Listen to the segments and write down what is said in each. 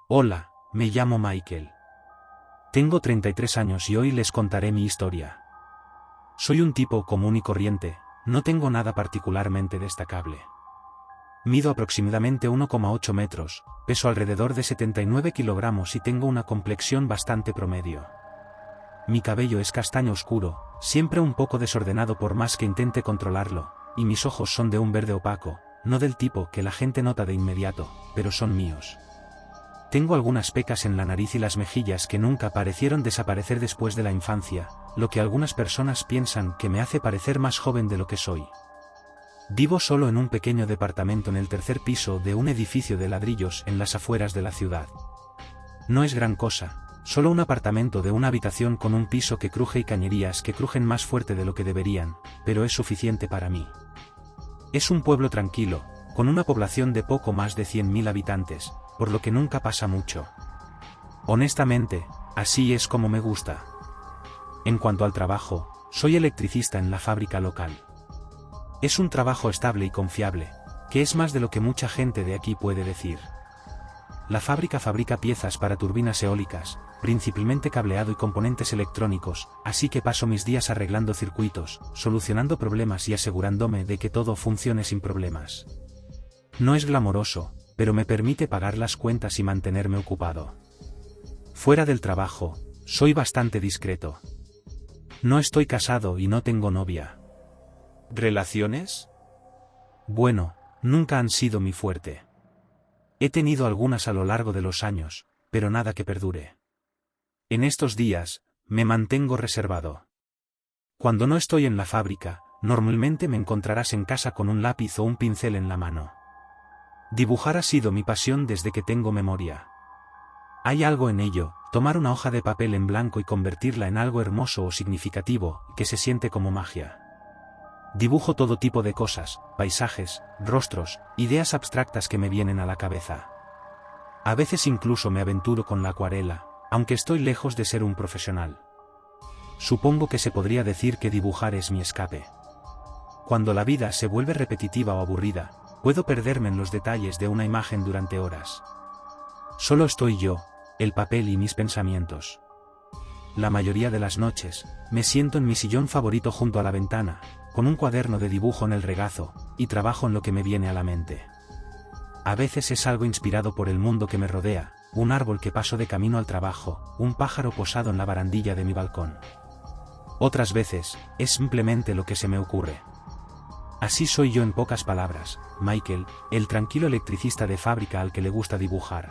Hola, me llamo Michael. Tengo 33 años y hoy les contaré mi historia. Soy un tipo común y corriente, no tengo nada particularmente destacable. Mido aproximadamente 1,8 metros, peso alrededor de 79 kilogramos y tengo una complexión bastante promedio. Mi cabello es castaño oscuro, siempre un poco desordenado por más que intente controlarlo, y mis ojos son de un verde opaco, no del tipo que la gente nota de inmediato, pero son míos. Tengo algunas pecas en la nariz y las mejillas que nunca parecieron desaparecer después de la infancia, lo que algunas personas piensan que me hace parecer más joven de lo que soy. Vivo solo en un pequeño departamento en el tercer piso de un edificio de ladrillos en las afueras de la ciudad. No es gran cosa, solo un apartamento de una habitación con un piso que cruje y cañerías que crujen más fuerte de lo que deberían, pero es suficiente para mí. Es un pueblo tranquilo, con una población de poco más de 100.000 habitantes, por lo que nunca pasa mucho. Honestamente, así es como me gusta. En cuanto al trabajo, soy electricista en la fábrica local. Es un trabajo estable y confiable, que es más de lo que mucha gente de aquí puede decir. La fábrica fabrica piezas para turbinas eólicas, principalmente cableado y componentes electrónicos, así que paso mis días arreglando circuitos, solucionando problemas y asegurándome de que todo funcione sin problemas. No es glamoroso, pero me permite pagar las cuentas y mantenerme ocupado. Fuera del trabajo, soy bastante discreto. No estoy casado y no tengo novia. ¿Relaciones? Bueno, nunca han sido mi fuerte. He tenido algunas a lo largo de los años, pero nada que perdure. En estos días, me mantengo reservado. Cuando no estoy en la fábrica, normalmente me encontrarás en casa con un lápiz o un pincel en la mano. Dibujar ha sido mi pasión desde que tengo memoria. Hay algo en ello, tomar una hoja de papel en blanco y convertirla en algo hermoso o significativo, que se siente como magia. Dibujo todo tipo de cosas, paisajes, rostros, ideas abstractas que me vienen a la cabeza. A veces incluso me aventuro con la acuarela, aunque estoy lejos de ser un profesional. Supongo que se podría decir que dibujar es mi escape. Cuando la vida se vuelve repetitiva o aburrida, puedo perderme en los detalles de una imagen durante horas. Solo estoy yo, el papel y mis pensamientos. La mayoría de las noches, me siento en mi sillón favorito junto a la ventana, con un cuaderno de dibujo en el regazo, y trabajo en lo que me viene a la mente. A veces es algo inspirado por el mundo que me rodea, un árbol que paso de camino al trabajo, un pájaro posado en la barandilla de mi balcón. Otras veces, es simplemente lo que se me ocurre. Así soy yo en pocas palabras, Michael, el tranquilo electricista de fábrica al que le gusta dibujar.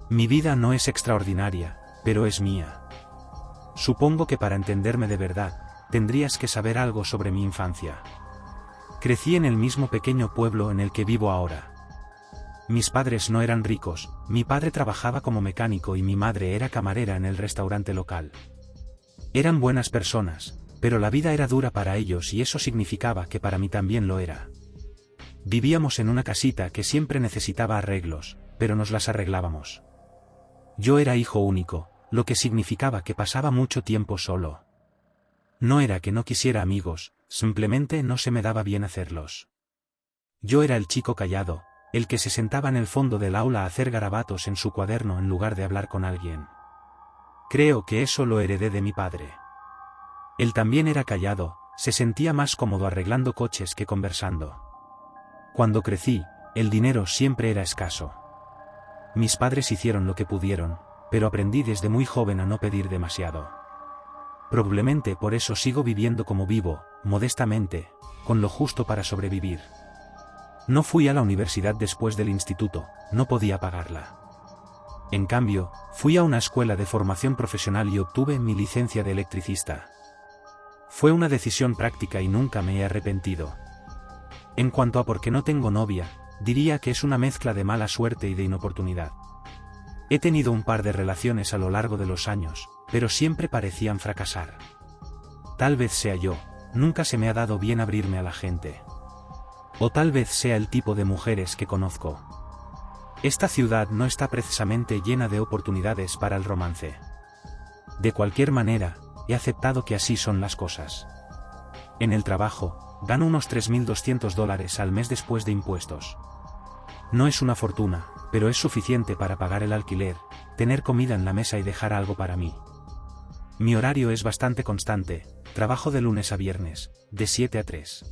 Mi vida no es extraordinaria, pero es mía. Supongo que para entenderme de verdad, tendrías que saber algo sobre mi infancia. Crecí en el mismo pequeño pueblo en el que vivo ahora. Mis padres no eran ricos, mi padre trabajaba como mecánico y mi madre era camarera en el restaurante local. Eran buenas personas, pero la vida era dura para ellos y eso significaba que para mí también lo era. Vivíamos en una casita que siempre necesitaba arreglos, pero nos las arreglábamos. Yo era hijo único, lo que significaba que pasaba mucho tiempo solo. No era que no quisiera amigos, simplemente no se me daba bien hacerlos. Yo era el chico callado, el que se sentaba en el fondo del aula a hacer garabatos en su cuaderno en lugar de hablar con alguien. Creo que eso lo heredé de mi padre. Él también era callado, se sentía más cómodo arreglando coches que conversando. Cuando crecí, el dinero siempre era escaso. Mis padres hicieron lo que pudieron, pero aprendí desde muy joven a no pedir demasiado. Probablemente por eso sigo viviendo como vivo, modestamente, con lo justo para sobrevivir. No fui a la universidad después del instituto, no podía pagarla. En cambio, fui a una escuela de formación profesional y obtuve mi licencia de electricista. Fue una decisión práctica y nunca me he arrepentido. En cuanto a por qué no tengo novia, diría que es una mezcla de mala suerte y de inoportunidad. He tenido un par de relaciones a lo largo de los años, pero siempre parecían fracasar. Tal vez sea yo, nunca se me ha dado bien abrirme a la gente. O tal vez sea el tipo de mujeres que conozco. Esta ciudad no está precisamente llena de oportunidades para el romance. De cualquier manera, he aceptado que así son las cosas. En el trabajo, gano unos $3.200 al mes después de impuestos. No es una fortuna, pero es suficiente para pagar el alquiler, tener comida en la mesa y dejar algo para mí. Mi horario es bastante constante, trabajo de lunes a viernes, de 7 a 3.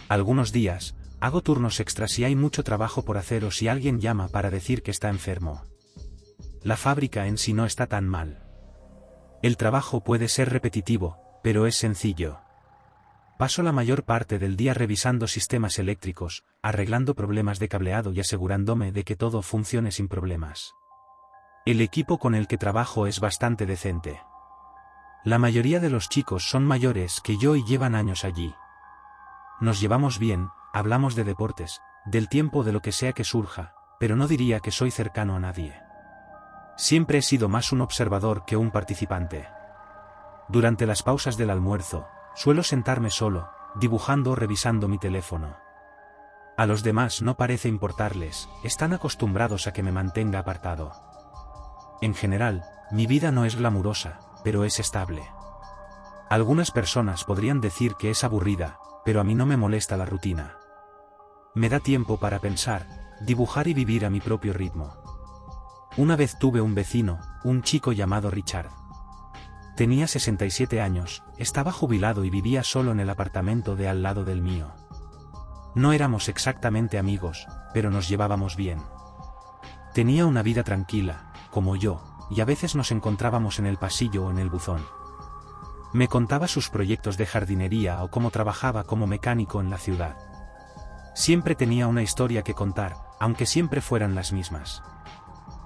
Algunos días, hago turnos extras si hay mucho trabajo por hacer o si alguien llama para decir que está enfermo. La fábrica en sí no está tan mal. El trabajo puede ser repetitivo, pero es sencillo. Paso la mayor parte del día revisando sistemas eléctricos, arreglando problemas de cableado y asegurándome de que todo funcione sin problemas. El equipo con el que trabajo es bastante decente. La mayoría de los chicos son mayores que yo y llevan años allí. Nos llevamos bien, hablamos de deportes, del tiempo, de lo que sea que surja, pero no diría que soy cercano a nadie. Siempre he sido más un observador que un participante. Durante las pausas del almuerzo, suelo sentarme solo, dibujando o revisando mi teléfono. A los demás no parece importarles, están acostumbrados a que me mantenga apartado. En general, mi vida no es glamurosa, pero es estable. Algunas personas podrían decir que es aburrida, pero a mí no me molesta la rutina. Me da tiempo para pensar, dibujar y vivir a mi propio ritmo. Una vez tuve un vecino, un chico llamado Richard. Tenía 67 años, estaba jubilado y vivía solo en el apartamento de al lado del mío. No éramos exactamente amigos, pero nos llevábamos bien. Tenía una vida tranquila, como yo, y a veces nos encontrábamos en el pasillo o en el buzón. Me contaba sus proyectos de jardinería o cómo trabajaba como mecánico en la ciudad. Siempre tenía una historia que contar, aunque siempre fueran las mismas.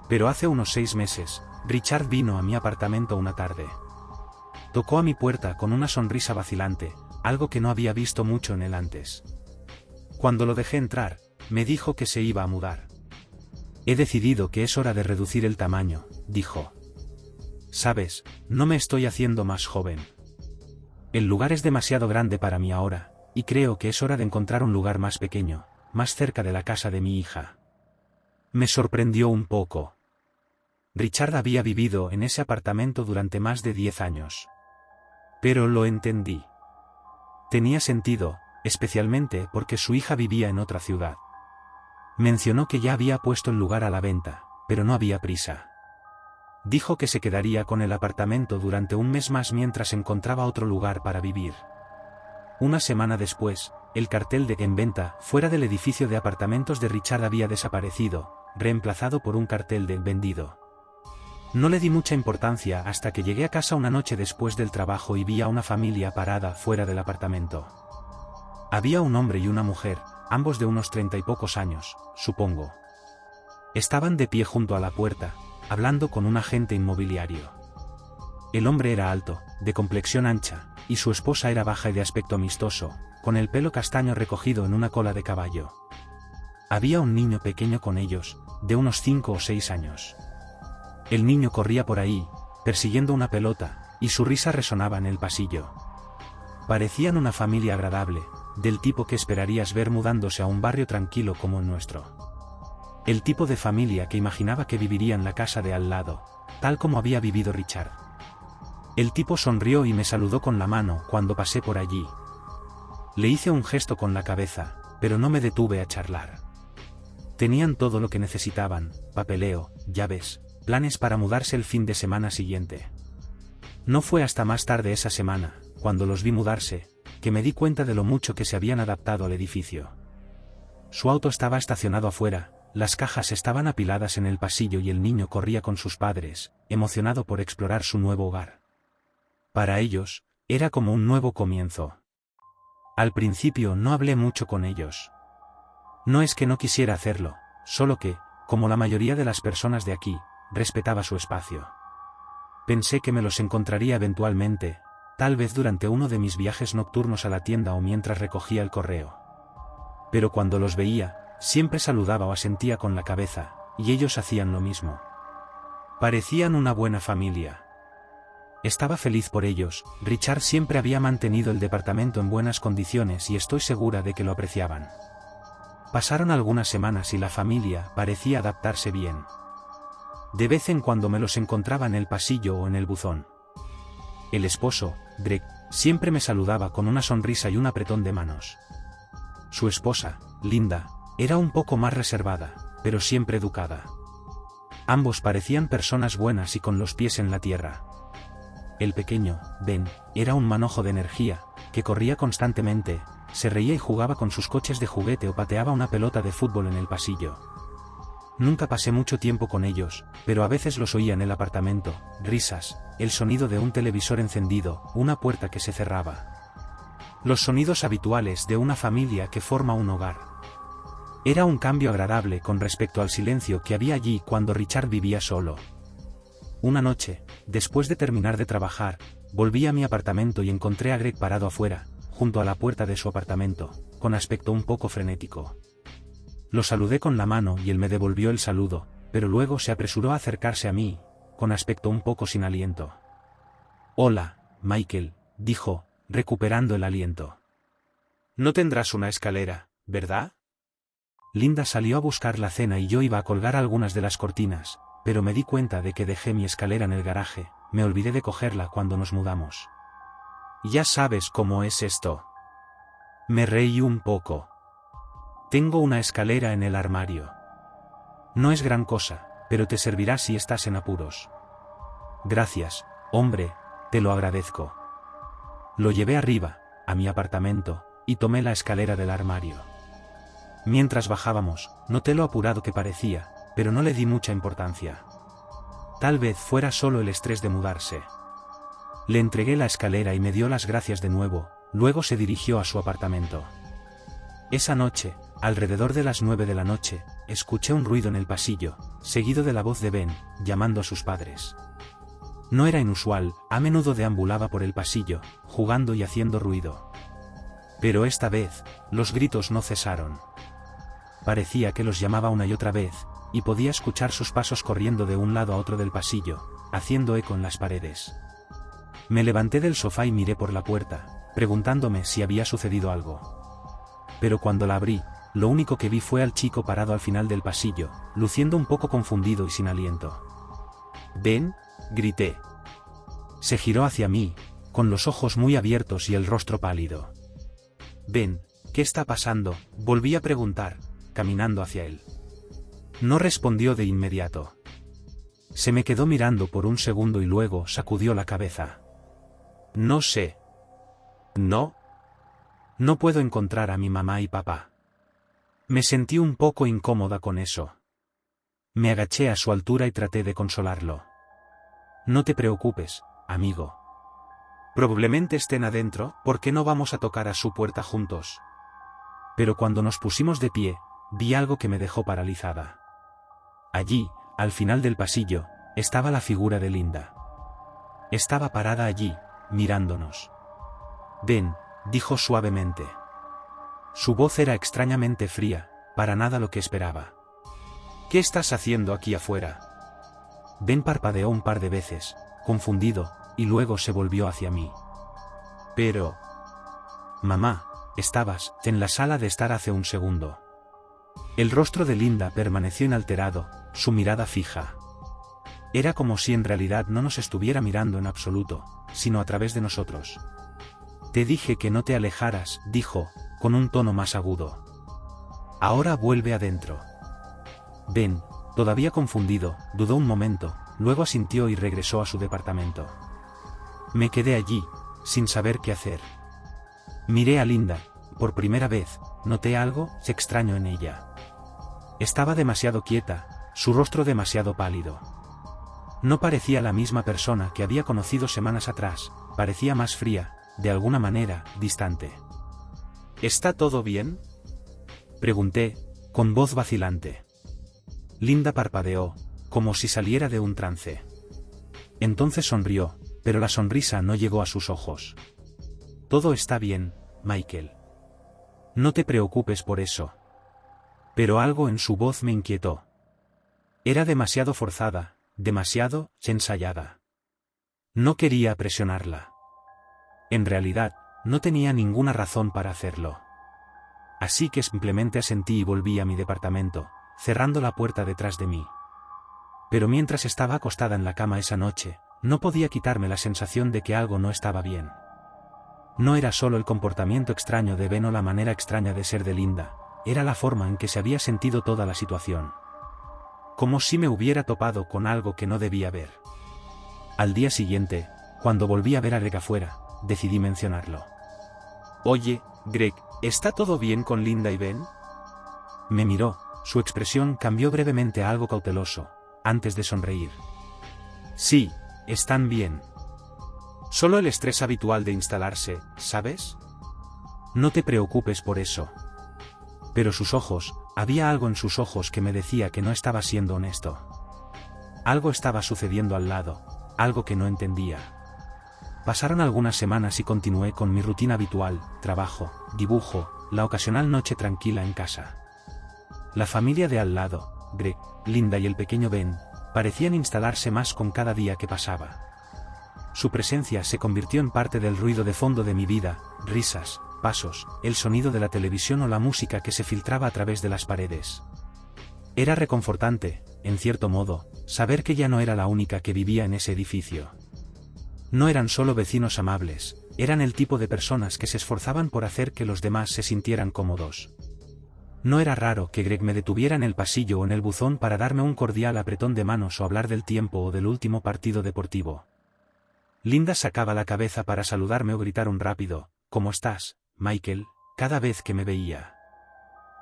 Pero hace unos 6 meses, Richard vino a mi apartamento una tarde. Tocó a mi puerta con una sonrisa vacilante, algo que no había visto mucho en él antes. Cuando lo dejé entrar, me dijo que se iba a mudar. He decidido que es hora de reducir el tamaño, dijo. Sabes, no me estoy haciendo más joven. El lugar es demasiado grande para mí ahora, y creo que es hora de encontrar un lugar más pequeño, más cerca de la casa de mi hija. Me sorprendió un poco. Richard había vivido en ese apartamento durante más de 10 años. Pero lo entendí. Tenía sentido, especialmente porque su hija vivía en otra ciudad. Mencionó que ya había puesto el lugar a la venta, pero no había prisa. Dijo que se quedaría con el apartamento durante un mes más mientras encontraba otro lugar para vivir. Una semana después, el cartel de "En venta" fuera del edificio de apartamentos de Richard había desaparecido, reemplazado por un cartel de "Vendido". No le di mucha importancia hasta que llegué a casa una noche después del trabajo y vi a una familia parada fuera del apartamento. Había un hombre y una mujer, ambos de unos 30 y pocos años, supongo. Estaban de pie junto a la puerta, hablando con un agente inmobiliario. El hombre era alto, de complexión ancha, y su esposa era baja y de aspecto amistoso, con el pelo castaño recogido en una cola de caballo. Había un niño pequeño con ellos, de unos 5 o 6 años. El niño corría por ahí, persiguiendo una pelota, y su risa resonaba en el pasillo. Parecían una familia agradable, del tipo que esperarías ver mudándose a un barrio tranquilo como el nuestro. El tipo de familia que imaginaba que viviría en la casa de al lado, tal como había vivido Richard. El tipo sonrió y me saludó con la mano cuando pasé por allí. Le hice un gesto con la cabeza, pero no me detuve a charlar. Tenían todo lo que necesitaban: papeleo, llaves, planes para mudarse el fin de semana siguiente. No fue hasta más tarde esa semana, cuando los vi mudarse, que me di cuenta de lo mucho que se habían adaptado al edificio. Su auto estaba estacionado afuera, las cajas estaban apiladas en el pasillo y el niño corría con sus padres, emocionado por explorar su nuevo hogar. Para ellos, era como un nuevo comienzo. Al principio no hablé mucho con ellos. No es que no quisiera hacerlo, solo que, como la mayoría de las personas de aquí, respetaba su espacio. Pensé que me los encontraría eventualmente, tal vez durante uno de mis viajes nocturnos a la tienda o mientras recogía el correo. Pero cuando los veía, siempre saludaba o asentía con la cabeza, y ellos hacían lo mismo. Parecían una buena familia. Estaba feliz por ellos. Richard siempre había mantenido el departamento en buenas condiciones y estoy segura de que lo apreciaban. Pasaron algunas semanas y la familia parecía adaptarse bien. De vez en cuando me los encontraba en el pasillo o en el buzón. El esposo, Greg, siempre me saludaba con una sonrisa y un apretón de manos. Su esposa, Linda, Era un poco más reservada, pero siempre educada. Ambos parecían personas buenas y con los pies en la tierra. El pequeño, Ben, era un manojo de energía, que corría constantemente, se reía y jugaba con sus coches de juguete o pateaba una pelota de fútbol en el pasillo. Nunca pasé mucho tiempo con ellos, pero a veces los oía en el apartamento, risas, el sonido de un televisor encendido, una puerta que se cerraba. Los sonidos habituales de una familia que forma un hogar. Era un cambio agradable con respecto al silencio que había allí cuando Richard vivía solo. Una noche, después de terminar de trabajar, volví a mi apartamento y encontré a Greg parado afuera, junto a la puerta de su apartamento, con aspecto un poco frenético. Lo saludé con la mano y él me devolvió el saludo, pero luego se apresuró a acercarse a mí, con aspecto un poco sin aliento. «Hola, Michael», dijo, recuperando el aliento. «No tendrás una escalera, ¿verdad?» Linda salió a buscar la cena y yo iba a colgar algunas de las cortinas, pero me di cuenta de que dejé mi escalera en el garaje, me olvidé de cogerla cuando nos mudamos. «Ya sabes cómo es esto». Me reí un poco. «Tengo una escalera en el armario. No es gran cosa, pero te servirá si estás en apuros». «Gracias, hombre, te lo agradezco». Lo llevé arriba, a mi apartamento, y tomé la escalera del armario. Mientras bajábamos, noté lo apurado que parecía, pero no le di mucha importancia. Tal vez fuera solo el estrés de mudarse. Le entregué la escalera y me dio las gracias de nuevo, luego se dirigió a su apartamento. Esa noche, alrededor de las 9 de la noche, escuché un ruido en el pasillo, seguido de la voz de Ben, llamando a sus padres. No era inusual, a menudo deambulaba por el pasillo, jugando y haciendo ruido. Pero esta vez, los gritos no cesaron. Parecía que los llamaba una y otra vez, y podía escuchar sus pasos corriendo de un lado a otro del pasillo, haciendo eco en las paredes. Me levanté del sofá y miré por la puerta, preguntándome si había sucedido algo. Pero cuando la abrí, lo único que vi fue al chico parado al final del pasillo, luciendo un poco confundido y sin aliento. «¿Ben?», grité. Se giró hacia mí, con los ojos muy abiertos y el rostro pálido. «Ben, ¿qué está pasando?», volví a preguntar, caminando hacia él. No respondió de inmediato. Se me quedó mirando por un segundo y luego sacudió la cabeza. «No sé. No. No puedo encontrar a mi mamá y papá». Me sentí un poco incómoda con eso. Me agaché a su altura y traté de consolarlo. «No te preocupes, amigo. Probablemente estén adentro, ¿por qué no vamos a tocar a su puerta juntos?». Pero cuando nos pusimos de pie, vi algo que me dejó paralizada. Allí, al final del pasillo, estaba la figura de Linda. Estaba parada allí, mirándonos. «Ven», dijo suavemente. Su voz era extrañamente fría, para nada lo que esperaba. «¿Qué estás haciendo aquí afuera?». Ben parpadeó un par de veces, confundido, y luego se volvió hacia mí. «Pero... mamá, estabas en la sala de estar hace un segundo». El rostro de Linda permaneció inalterado, su mirada fija. Era como si en realidad no nos estuviera mirando en absoluto, sino a través de nosotros. «Te dije que no te alejaras», dijo, con un tono más agudo. «Ahora vuelve adentro». Ben, todavía confundido, dudó un momento, luego asintió y regresó a su departamento. Me quedé allí, sin saber qué hacer. Miré a Linda, por primera vez, noté algo extraño en ella. Estaba demasiado quieta, su rostro demasiado pálido. No parecía la misma persona que había conocido semanas atrás, parecía más fría, de alguna manera, distante. «¿Está todo bien?», pregunté, con voz vacilante. Linda parpadeó, como si saliera de un trance. Entonces sonrió, pero la sonrisa no llegó a sus ojos. «Todo está bien, Michael. No te preocupes por eso». Pero algo en su voz me inquietó. Era demasiado forzada, demasiado ensayada. No quería presionarla. En realidad, no tenía ninguna razón para hacerlo. Así que simplemente asentí y volví a mi departamento, cerrando la puerta detrás de mí. Pero mientras estaba acostada en la cama esa noche, no podía quitarme la sensación de que algo no estaba bien. No era solo el comportamiento extraño de Ben o la manera extraña de ser de Linda, era la forma en que se había sentido toda la situación. Como si me hubiera topado con algo que no debía ver. Al día siguiente, cuando volví a ver a Greg afuera, decidí mencionarlo. «Oye, Greg, ¿está todo bien con Linda y Ben?» Me miró, su expresión cambió brevemente a algo cauteloso, antes de sonreír. «Sí, están bien. Solo el estrés habitual de instalarse, ¿sabes? No te preocupes por eso». Pero sus ojos, había algo en sus ojos que me decía que no estaba siendo honesto. Algo estaba sucediendo al lado, algo que no entendía. Pasaron algunas semanas y continué con mi rutina habitual, trabajo, dibujo, la ocasional noche tranquila en casa. La familia de al lado, Greg, Linda y el pequeño Ben, parecían instalarse más con cada día que pasaba. Su presencia se convirtió en parte del ruido de fondo de mi vida, risas, pasos, el sonido de la televisión o la música que se filtraba a través de las paredes. Era reconfortante, en cierto modo, saber que ya no era la única que vivía en ese edificio. No eran solo vecinos amables, eran el tipo de personas que se esforzaban por hacer que los demás se sintieran cómodos. No era raro que Greg me detuviera en el pasillo o en el buzón para darme un cordial apretón de manos o hablar del tiempo o del último partido deportivo. Linda sacaba la cabeza para saludarme o gritar un rápido, «¿Cómo estás, Michael?», cada vez que me veía.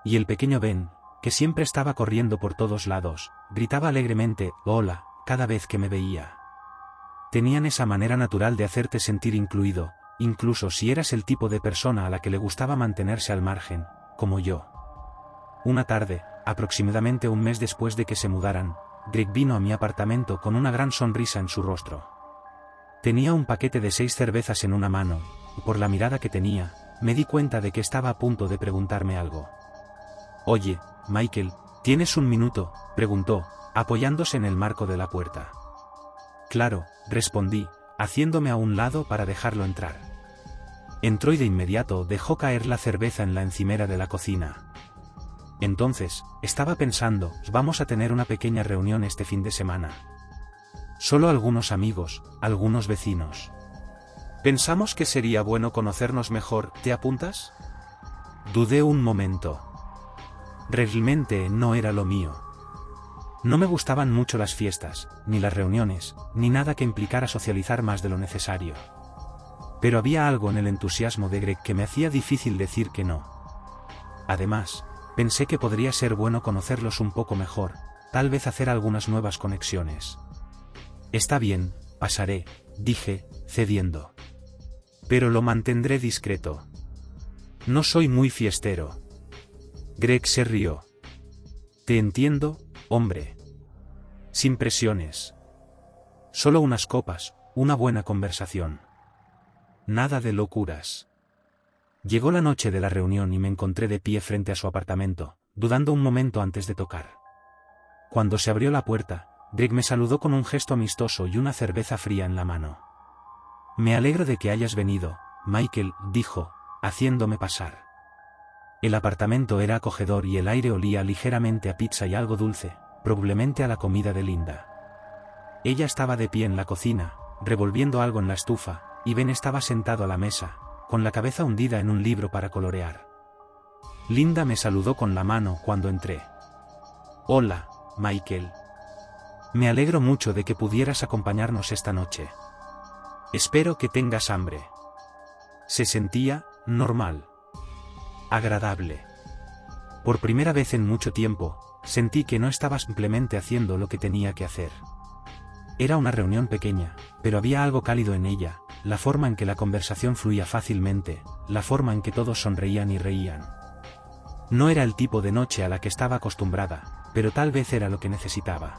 Y el pequeño Ben, que siempre estaba corriendo por todos lados, gritaba alegremente, «Hola», cada vez que me veía. Tenían esa manera natural de hacerte sentir incluido, incluso si eras el tipo de persona a la que le gustaba mantenerse al margen, como yo. Una tarde, aproximadamente un mes después de que se mudaran, Greg vino a mi apartamento con una gran sonrisa en su rostro. Tenía un paquete de 6 cervezas en una mano, y por la mirada que tenía, me di cuenta de que estaba a punto de preguntarme algo. «Oye, Michael, ¿tienes un minuto?», preguntó, apoyándose en el marco de la puerta. «Claro», respondí, haciéndome a un lado para dejarlo entrar. Entró y de inmediato dejó caer la cerveza en la encimera de la cocina. Entonces, estaba pensando, vamos a tener una pequeña reunión este fin de semana. Solo algunos amigos, algunos vecinos. Pensamos que sería bueno conocernos mejor, ¿te apuntas? Dudé un momento. Realmente no era lo mío. No me gustaban mucho las fiestas, ni las reuniones, ni nada que implicara socializar más de lo necesario. Pero había algo en el entusiasmo de Greg que me hacía difícil decir que no. Además, pensé que podría ser bueno conocerlos un poco mejor, tal vez hacer algunas nuevas conexiones. Está bien, pasaré, dije, cediendo. Pero lo mantendré discreto. No soy muy fiestero. Greg se rió. Te entiendo, hombre. Sin presiones. Solo unas copas, una buena conversación. Nada de locuras. Llegó la noche de la reunión y me encontré de pie frente a su apartamento, dudando un momento antes de tocar. Cuando se abrió la puerta, Greg me saludó con un gesto amistoso y una cerveza fría en la mano. Me alegro de que hayas venido, Michael, dijo, haciéndome pasar. El apartamento era acogedor y el aire olía ligeramente a pizza y algo dulce, probablemente a la comida de Linda. Ella estaba de pie en la cocina, revolviendo algo en la estufa, y Ben estaba sentado a la mesa, con la cabeza hundida en un libro para colorear. Linda me saludó con la mano cuando entré. Hola, Michael. Me alegro mucho de que pudieras acompañarnos esta noche. Espero que tengas hambre. Se sentía normal. Agradable. Por primera vez en mucho tiempo, sentí que no estaba simplemente haciendo lo que tenía que hacer. Era una reunión pequeña, pero había algo cálido en ella, la forma en que la conversación fluía fácilmente, la forma en que todos sonreían y reían. No era el tipo de noche a la que estaba acostumbrada, pero tal vez era lo que necesitaba.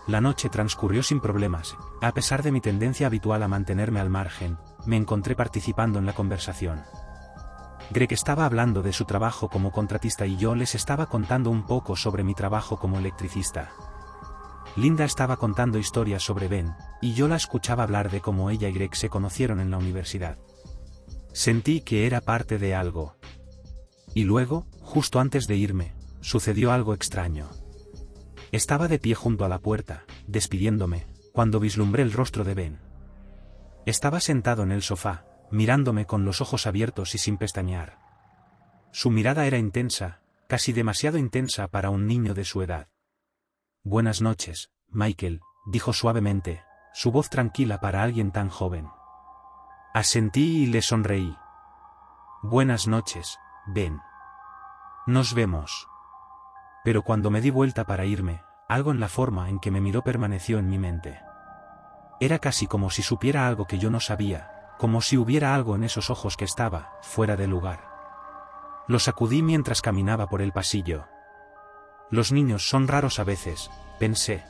La noche transcurrió sin problemas, a pesar de mi tendencia habitual a mantenerme al margen, me encontré participando en la conversación. Greg estaba hablando de su trabajo como contratista y yo les estaba contando un poco sobre mi trabajo como electricista. Linda estaba contando historias sobre Ben, y yo la escuchaba hablar de cómo ella y Greg se conocieron en la universidad. Sentí que era parte de algo. Y luego, justo antes de irme, sucedió algo extraño. Estaba de pie junto a la puerta, despidiéndome, cuando vislumbré el rostro de Ben. Estaba sentado en el sofá, mirándome con los ojos abiertos y sin pestañear. Su mirada era intensa, casi demasiado intensa para un niño de su edad. Buenas noches, Michael, dijo suavemente, su voz tranquila para alguien tan joven. Asentí y le sonreí. Buenas noches, Ben. Nos vemos. Pero cuando me di vuelta para irme, algo en la forma en que me miró permaneció en mi mente. Era casi como si supiera algo que yo no sabía, como si hubiera algo en esos ojos que estaba fuera de lugar. Lo sacudí mientras caminaba por el pasillo. Los niños son raros a veces, pensé.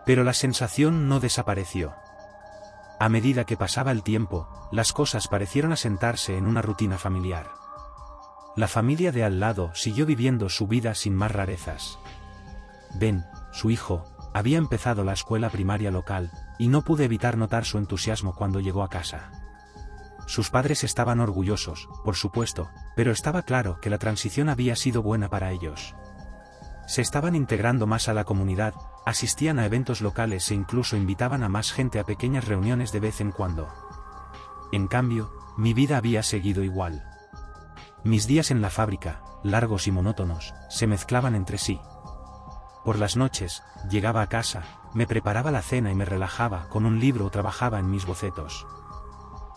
Pero la sensación no desapareció. A medida que pasaba el tiempo, las cosas parecieron asentarse en una rutina familiar. La familia de al lado siguió viviendo su vida sin más rarezas. Ben, su hijo, había empezado la escuela primaria local, y no pude evitar notar su entusiasmo cuando llegó a casa. Sus padres estaban orgullosos, por supuesto, pero estaba claro que la transición había sido buena para ellos. Se estaban integrando más a la comunidad, asistían a eventos locales e incluso invitaban a más gente a pequeñas reuniones de vez en cuando. En cambio, mi vida había seguido igual. Mis días en la fábrica, largos y monótonos, se mezclaban entre sí. Por las noches, llegaba a casa, me preparaba la cena y me relajaba con un libro o trabajaba en mis bocetos.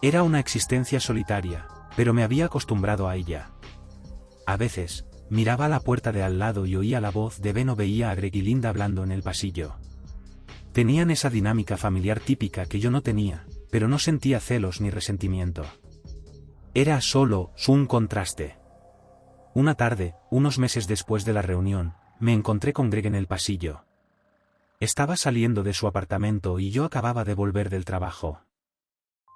Era una existencia solitaria, pero me había acostumbrado a ella. A veces, miraba a la puerta de al lado y oía la voz de Ben o veía a Greg y Linda hablando en el pasillo. Tenían esa dinámica familiar típica que yo no tenía, pero no sentía celos ni resentimiento. Era solo un contraste. Una tarde, unos meses después de la reunión, me encontré con Greg en el pasillo. Estaba saliendo de su apartamento y yo acababa de volver del trabajo.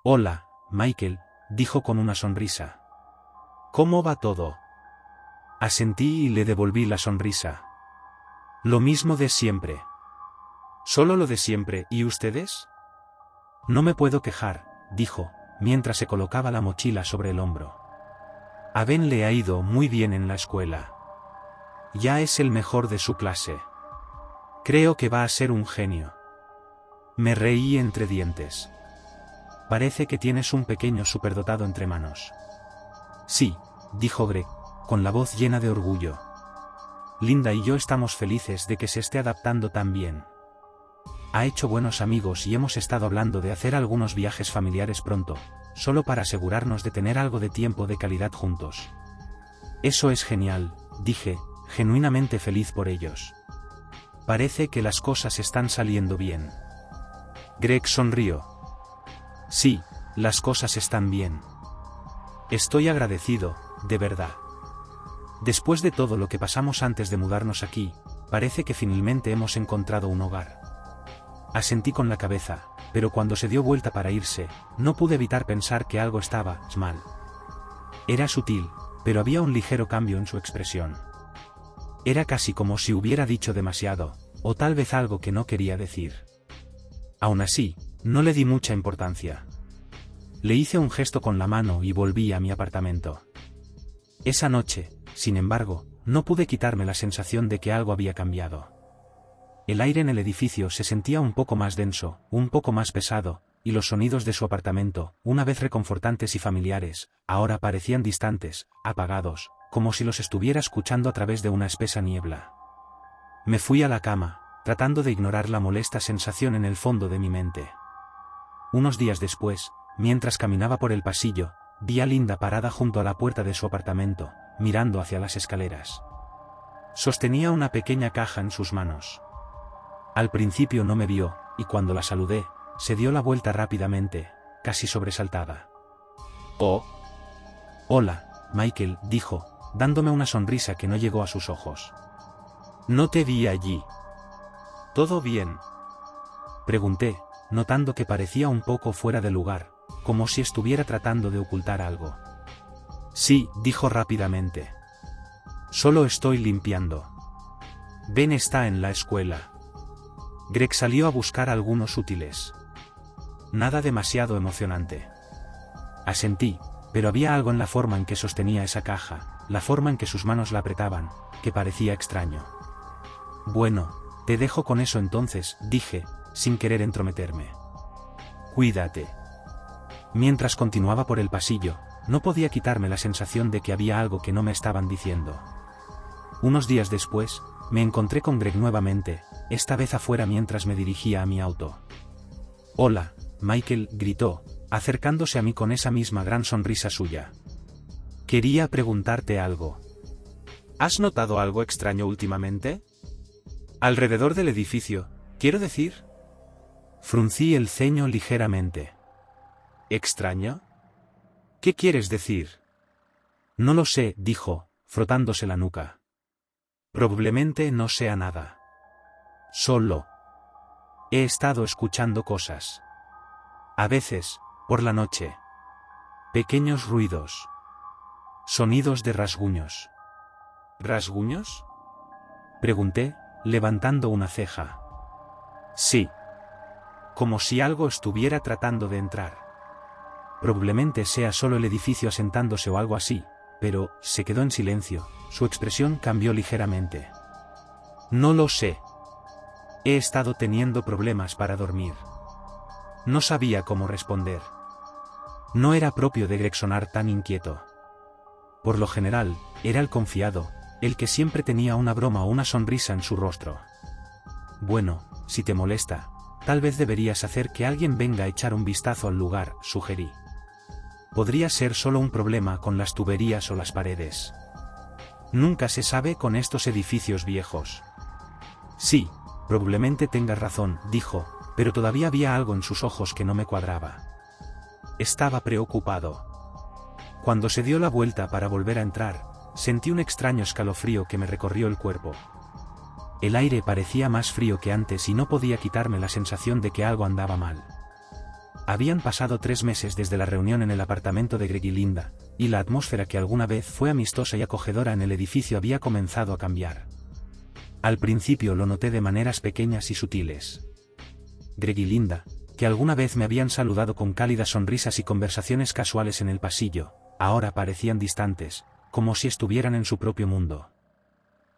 Hola, Michael, dijo con una sonrisa. ¿Cómo va todo? Asentí y le devolví la sonrisa. Lo mismo de siempre. Solo lo de siempre, ¿y ustedes? No me puedo quejar, dijo, mientras se colocaba la mochila sobre el hombro. A Ben le ha ido muy bien en la escuela. Ya es el mejor de su clase. Creo que va a ser un genio. Me reí entre dientes. Parece que tienes un pequeño superdotado entre manos. Sí, dijo Greg, con la voz llena de orgullo. Linda y yo estamos felices de que se esté adaptando tan bien. Ha hecho buenos amigos y hemos estado hablando de hacer algunos viajes familiares pronto, solo para asegurarnos de tener algo de tiempo de calidad juntos. Eso es genial, dije, genuinamente feliz por ellos. Parece que las cosas están saliendo bien. Greg sonrió. Sí, las cosas están bien. Estoy agradecido, de verdad. Después de todo lo que pasamos antes de mudarnos aquí, parece que finalmente hemos encontrado un hogar. Asentí con la cabeza, pero cuando se dio vuelta para irse, no pude evitar pensar que algo estaba mal. Era sutil, pero había un ligero cambio en su expresión. Era casi como si hubiera dicho demasiado, o tal vez algo que no quería decir. Aún así, no le di mucha importancia. Le hice un gesto con la mano y volví a mi apartamento. Esa noche, sin embargo, no pude quitarme la sensación de que algo había cambiado. El aire en el edificio se sentía un poco más denso, un poco más pesado, y los sonidos de su apartamento, una vez reconfortantes y familiares, ahora parecían distantes, apagados, como si los estuviera escuchando a través de una espesa niebla. Me fui a la cama, tratando de ignorar la molesta sensación en el fondo de mi mente. Unos días después, mientras caminaba por el pasillo, vi a Linda parada junto a la puerta de su apartamento, mirando hacia las escaleras. Sostenía una pequeña caja en sus manos. Al principio no me vio, y cuando la saludé, se dio la vuelta rápidamente, casi sobresaltada. «Oh. Hola, Michael», dijo, dándome una sonrisa que no llegó a sus ojos. «No te vi allí». «¿Todo bien?», pregunté, notando que parecía un poco fuera de lugar, como si estuviera tratando de ocultar algo. «Sí», dijo rápidamente. «Solo estoy limpiando. Ben está en la escuela». Greg salió a buscar algunos útiles. Nada demasiado emocionante. Asentí, pero había algo en la forma en que sostenía esa caja, la forma en que sus manos la apretaban, que parecía extraño. «Bueno, te dejo con eso entonces», dije, sin querer entrometerme. «Cuídate». Mientras continuaba por el pasillo, no podía quitarme la sensación de que había algo que no me estaban diciendo. Unos días después, me encontré con Greg nuevamente, esta vez afuera mientras me dirigía a mi auto. «Hola, Michael», gritó, acercándose a mí con esa misma gran sonrisa suya. «Quería preguntarte algo. ¿Has notado algo extraño últimamente? Alrededor del edificio, quiero decir». Fruncí el ceño ligeramente. ¿Extraño? ¿Qué quieres decir? No lo sé, dijo, frotándose la nuca. Probablemente no sea nada. Solo he estado escuchando cosas. A veces, por la noche. Pequeños ruidos. Sonidos de rasguños. ¿Rasguños?, pregunté, levantando una ceja. Sí. Como si algo estuviera tratando de entrar. Probablemente sea solo el edificio asentándose o algo así, pero se quedó en silencio, su expresión cambió ligeramente. No lo sé. He estado teniendo problemas para dormir. No sabía cómo responder. No era propio de Greg sonar tan inquieto. Por lo general, era el confiado, el que siempre tenía una broma o una sonrisa en su rostro. Bueno, si te molesta, tal vez deberías hacer que alguien venga a echar un vistazo al lugar, sugerí. Podría ser solo un problema con las tuberías o las paredes. Nunca se sabe con estos edificios viejos. Sí, probablemente tengas razón, dijo, pero todavía había algo en sus ojos que no me cuadraba. Estaba preocupado. Cuando se dio la vuelta para volver a entrar, sentí un extraño escalofrío que me recorrió el cuerpo. El aire parecía más frío que antes y no podía quitarme la sensación de que algo andaba mal. Habían pasado 3 meses desde la reunión en el apartamento de Greg y Linda, y la atmósfera que alguna vez fue amistosa y acogedora en el edificio había comenzado a cambiar. Al principio lo noté de maneras pequeñas y sutiles. Greg y Linda, que alguna vez me habían saludado con cálidas sonrisas y conversaciones casuales en el pasillo, ahora parecían distantes, como si estuvieran en su propio mundo.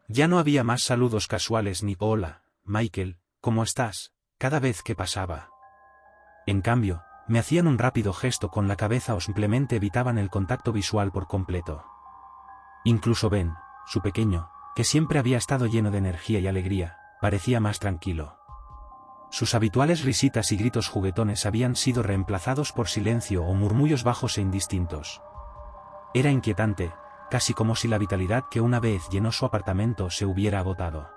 Ya no había más saludos casuales ni «Hola, Michael, ¿cómo estás?», cada vez que pasaba. En cambio, me hacían un rápido gesto con la cabeza o simplemente evitaban el contacto visual por completo. Incluso Ben, su pequeño, que siempre había estado lleno de energía y alegría, parecía más tranquilo. Sus habituales risitas y gritos juguetones habían sido reemplazados por silencio o murmullos bajos e indistintos. Era inquietante, casi como si la vitalidad que una vez llenó su apartamento se hubiera agotado.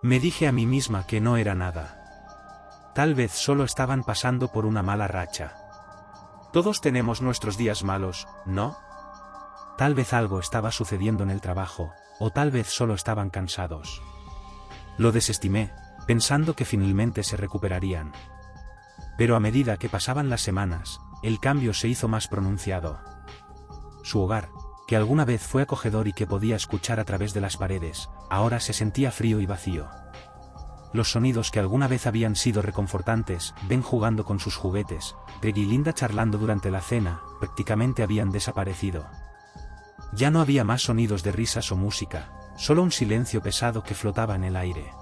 Me dije a mí misma que no era nada. Tal vez solo estaban pasando por una mala racha. Todos tenemos nuestros días malos, ¿no? Tal vez algo estaba sucediendo en el trabajo, o tal vez solo estaban cansados. Lo desestimé, pensando que finalmente se recuperarían. Pero a medida que pasaban las semanas, el cambio se hizo más pronunciado. Su hogar, que alguna vez fue acogedor y que podía escuchar a través de las paredes, ahora se sentía frío y vacío. Los sonidos que alguna vez habían sido reconfortantes, Ben jugando con sus juguetes, Greg y Linda charlando durante la cena, prácticamente habían desaparecido. Ya no había más sonidos de risas o música, solo un silencio pesado que flotaba en el aire.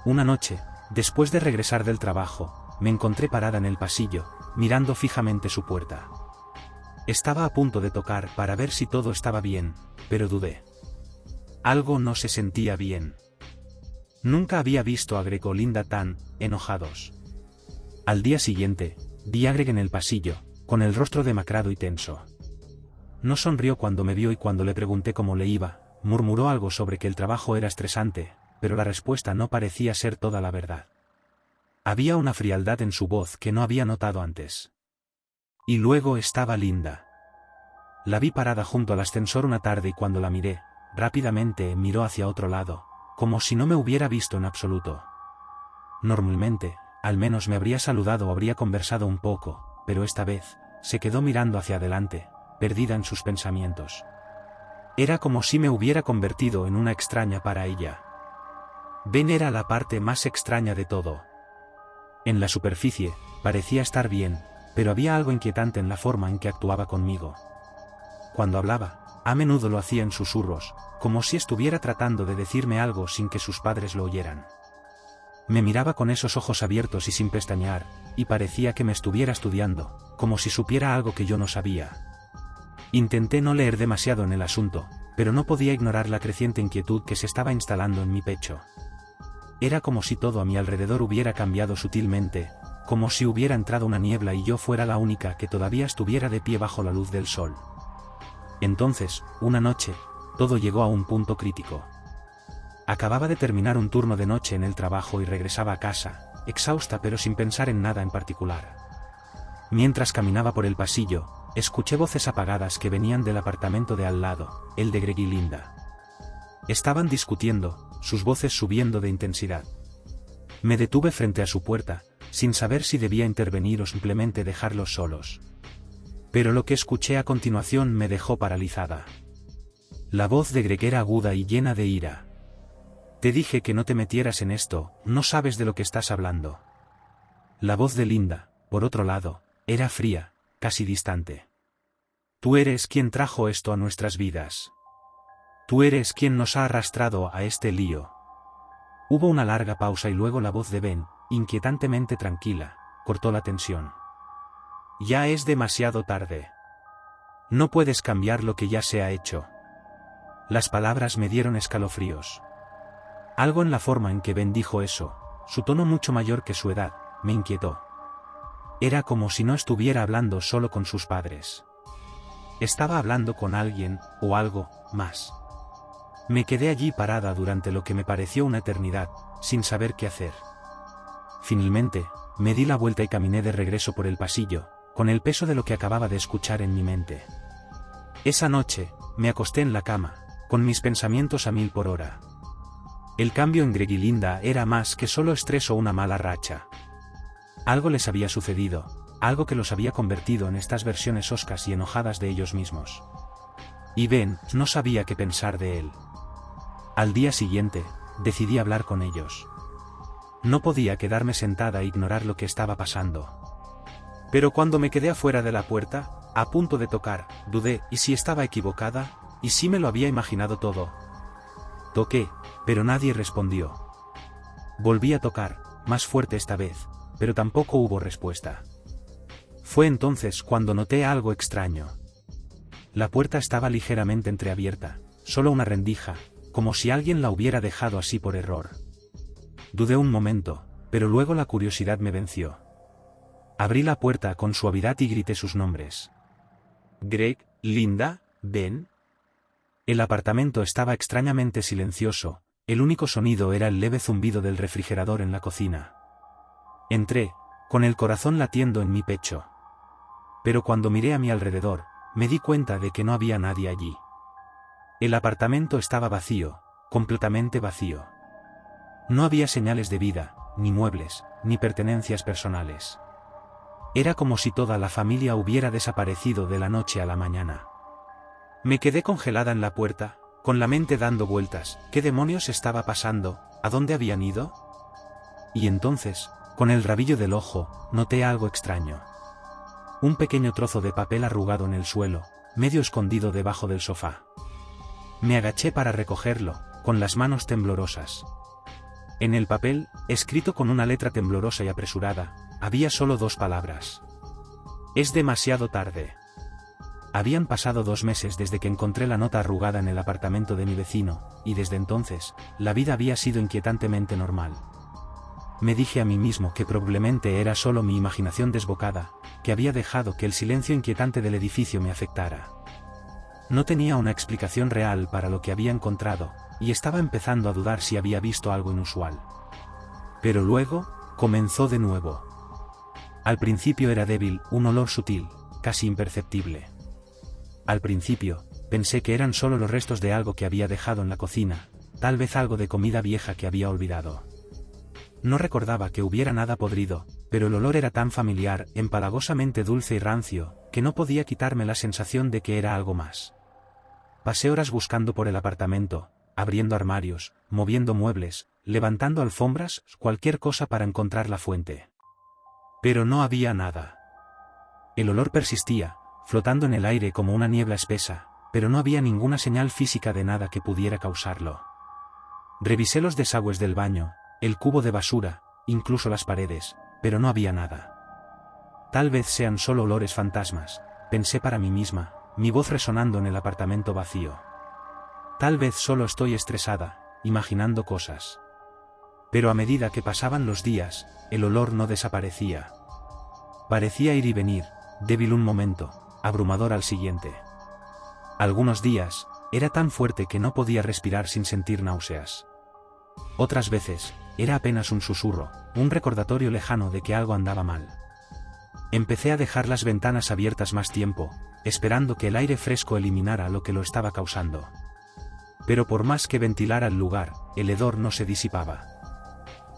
Una noche, después de regresar del trabajo, me encontré parada en el pasillo, mirando fijamente su puerta. Estaba a punto de tocar para ver si todo estaba bien, pero dudé. Algo no se sentía bien. Nunca había visto a Greg o Linda tan enojados. Al día siguiente, vi a Greg en el pasillo, con el rostro demacrado y tenso. No sonrió cuando me vio y cuando le pregunté cómo le iba, murmuró algo sobre que el trabajo era estresante, pero la respuesta no parecía ser toda la verdad. Había una frialdad en su voz que no había notado antes. Y luego estaba Linda. La vi parada junto al ascensor una tarde y cuando la miré, rápidamente miró hacia otro lado, como si no me hubiera visto en absoluto. Normalmente, al menos me habría saludado o habría conversado un poco, pero esta vez, se quedó mirando hacia adelante, perdida en sus pensamientos. Era como si me hubiera convertido en una extraña para ella. Ben era la parte más extraña de todo. En la superficie, parecía estar bien, pero había algo inquietante en la forma en que actuaba conmigo. Cuando hablaba, a menudo lo hacía en susurros, como si estuviera tratando de decirme algo sin que sus padres lo oyeran. Me miraba con esos ojos abiertos y sin pestañear, y parecía que me estuviera estudiando, como si supiera algo que yo no sabía. Intenté no leer demasiado en el asunto, pero no podía ignorar la creciente inquietud que se estaba instalando en mi pecho. Era como si todo a mi alrededor hubiera cambiado sutilmente, como si hubiera entrado una niebla y yo fuera la única que todavía estuviera de pie bajo la luz del sol. Entonces, una noche, todo llegó a un punto crítico. Acababa de terminar un turno de noche en el trabajo y regresaba a casa, exhausta pero sin pensar en nada en particular. Mientras caminaba por el pasillo, escuché voces apagadas que venían del apartamento de al lado, el de Greg y Linda. Estaban discutiendo, sus voces subiendo de intensidad. Me detuve frente a su puerta, sin saber si debía intervenir o simplemente dejarlos solos. Pero lo que escuché a continuación me dejó paralizada. La voz de Greg era aguda y llena de ira. Te dije que no te metieras en esto, no sabes de lo que estás hablando. La voz de Linda, por otro lado, era fría, casi distante. Tú eres quien trajo esto a nuestras vidas. Tú eres quien nos ha arrastrado a este lío. Hubo una larga pausa y luego la voz de Ben, inquietantemente tranquila, cortó la tensión. Ya es demasiado tarde. No puedes cambiar lo que ya se ha hecho. Las palabras me dieron escalofríos. Algo en la forma en que Ben dijo eso, su tono mucho mayor que su edad, me inquietó. Era como si no estuviera hablando solo con sus padres. Estaba hablando con alguien, o algo, más. Me quedé allí parada durante lo que me pareció una eternidad, sin saber qué hacer. Finalmente, me di la vuelta y caminé de regreso por el pasillo, con el peso de lo que acababa de escuchar en mi mente. Esa noche, me acosté en la cama, con mis pensamientos a 1000 por hora. El cambio en Greg y Linda era más que solo estrés o una mala racha. Algo les había sucedido, algo que los había convertido en estas versiones hoscas y enojadas de ellos mismos. Y Ben no sabía qué pensar de él. Al día siguiente, decidí hablar con ellos. No podía quedarme sentada e ignorar lo que estaba pasando. Pero cuando me quedé afuera de la puerta, a punto de tocar, dudé, ¿y si estaba equivocada? ¿Y si me lo había imaginado todo? Toqué, pero nadie respondió. Volví a tocar, más fuerte esta vez, pero tampoco hubo respuesta. Fue entonces cuando noté algo extraño. La puerta estaba ligeramente entreabierta, solo una rendija, como si alguien la hubiera dejado así por error. Dudé un momento, pero luego la curiosidad me venció. Abrí la puerta con suavidad y grité sus nombres. Greg, Linda, Ben. El apartamento estaba extrañamente silencioso, el único sonido era el leve zumbido del refrigerador en la cocina. Entré, con el corazón latiendo en mi pecho. Pero cuando miré a mi alrededor, me di cuenta de que no había nadie allí. El apartamento estaba vacío, completamente vacío. No había señales de vida, ni muebles, ni pertenencias personales. Era como si toda la familia hubiera desaparecido de la noche a la mañana. Me quedé congelada en la puerta, con la mente dando vueltas. ¿Qué demonios estaba pasando? ¿A dónde habían ido? Y entonces, con el rabillo del ojo, noté algo extraño. Un pequeño trozo de papel arrugado en el suelo, medio escondido debajo del sofá. Me agaché para recogerlo, con las manos temblorosas. En el papel, escrito con una letra temblorosa y apresurada, había solo 2 palabras. Es demasiado tarde. Habían pasado 2 meses desde que encontré la nota arrugada en el apartamento de mi vecino, y desde entonces, la vida había sido inquietantemente normal. Me dije a mí mismo que probablemente era solo mi imaginación desbocada, que había dejado que el silencio inquietante del edificio me afectara. No tenía una explicación real para lo que había encontrado, y estaba empezando a dudar si había visto algo inusual. Pero luego, comenzó de nuevo. Al principio era débil, un olor sutil, casi imperceptible. Al principio, pensé que eran solo los restos de algo que había dejado en la cocina, tal vez algo de comida vieja que había olvidado. No recordaba que hubiera nada podrido, pero el olor era tan familiar, empalagosamente dulce y rancio, que no podía quitarme la sensación de que era algo más. Pasé horas buscando por el apartamento, abriendo armarios, moviendo muebles, levantando alfombras, cualquier cosa para encontrar la fuente. Pero no había nada. El olor persistía, flotando en el aire como una niebla espesa, pero no había ninguna señal física de nada que pudiera causarlo. Revisé los desagües del baño, el cubo de basura, incluso las paredes, pero no había nada. Tal vez sean solo olores fantasmas, pensé para mí misma, mi voz resonando en el apartamento vacío. Tal vez solo estoy estresada, imaginando cosas. Pero a medida que pasaban los días, el olor no desaparecía. Parecía ir y venir, débil un momento, abrumador al siguiente. Algunos días, era tan fuerte que no podía respirar sin sentir náuseas. Otras veces, era apenas un susurro, un recordatorio lejano de que algo andaba mal. Empecé a dejar las ventanas abiertas más tiempo, esperando que el aire fresco eliminara lo que lo estaba causando. Pero por más que ventilara el lugar, el hedor no se disipaba.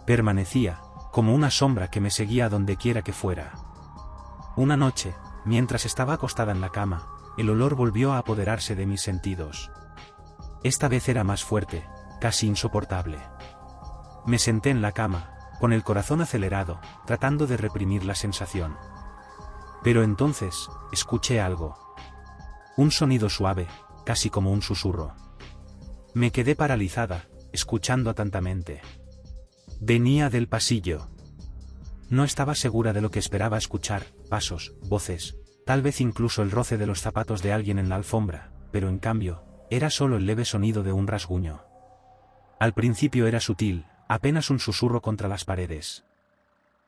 Permanecía, como una sombra que me seguía a donde quiera que fuera. Una noche, mientras estaba acostada en la cama, el olor volvió a apoderarse de mis sentidos. Esta vez era más fuerte, casi insoportable. Me senté en la cama, con el corazón acelerado, tratando de reprimir la sensación. Pero entonces, escuché algo. Un sonido suave, casi como un susurro. Me quedé paralizada, escuchando atentamente. Venía del pasillo. No estaba segura de lo que esperaba escuchar, pasos, voces, tal vez incluso el roce de los zapatos de alguien en la alfombra, pero en cambio, era solo el leve sonido de un rasguño. Al principio era sutil, apenas un susurro contra las paredes.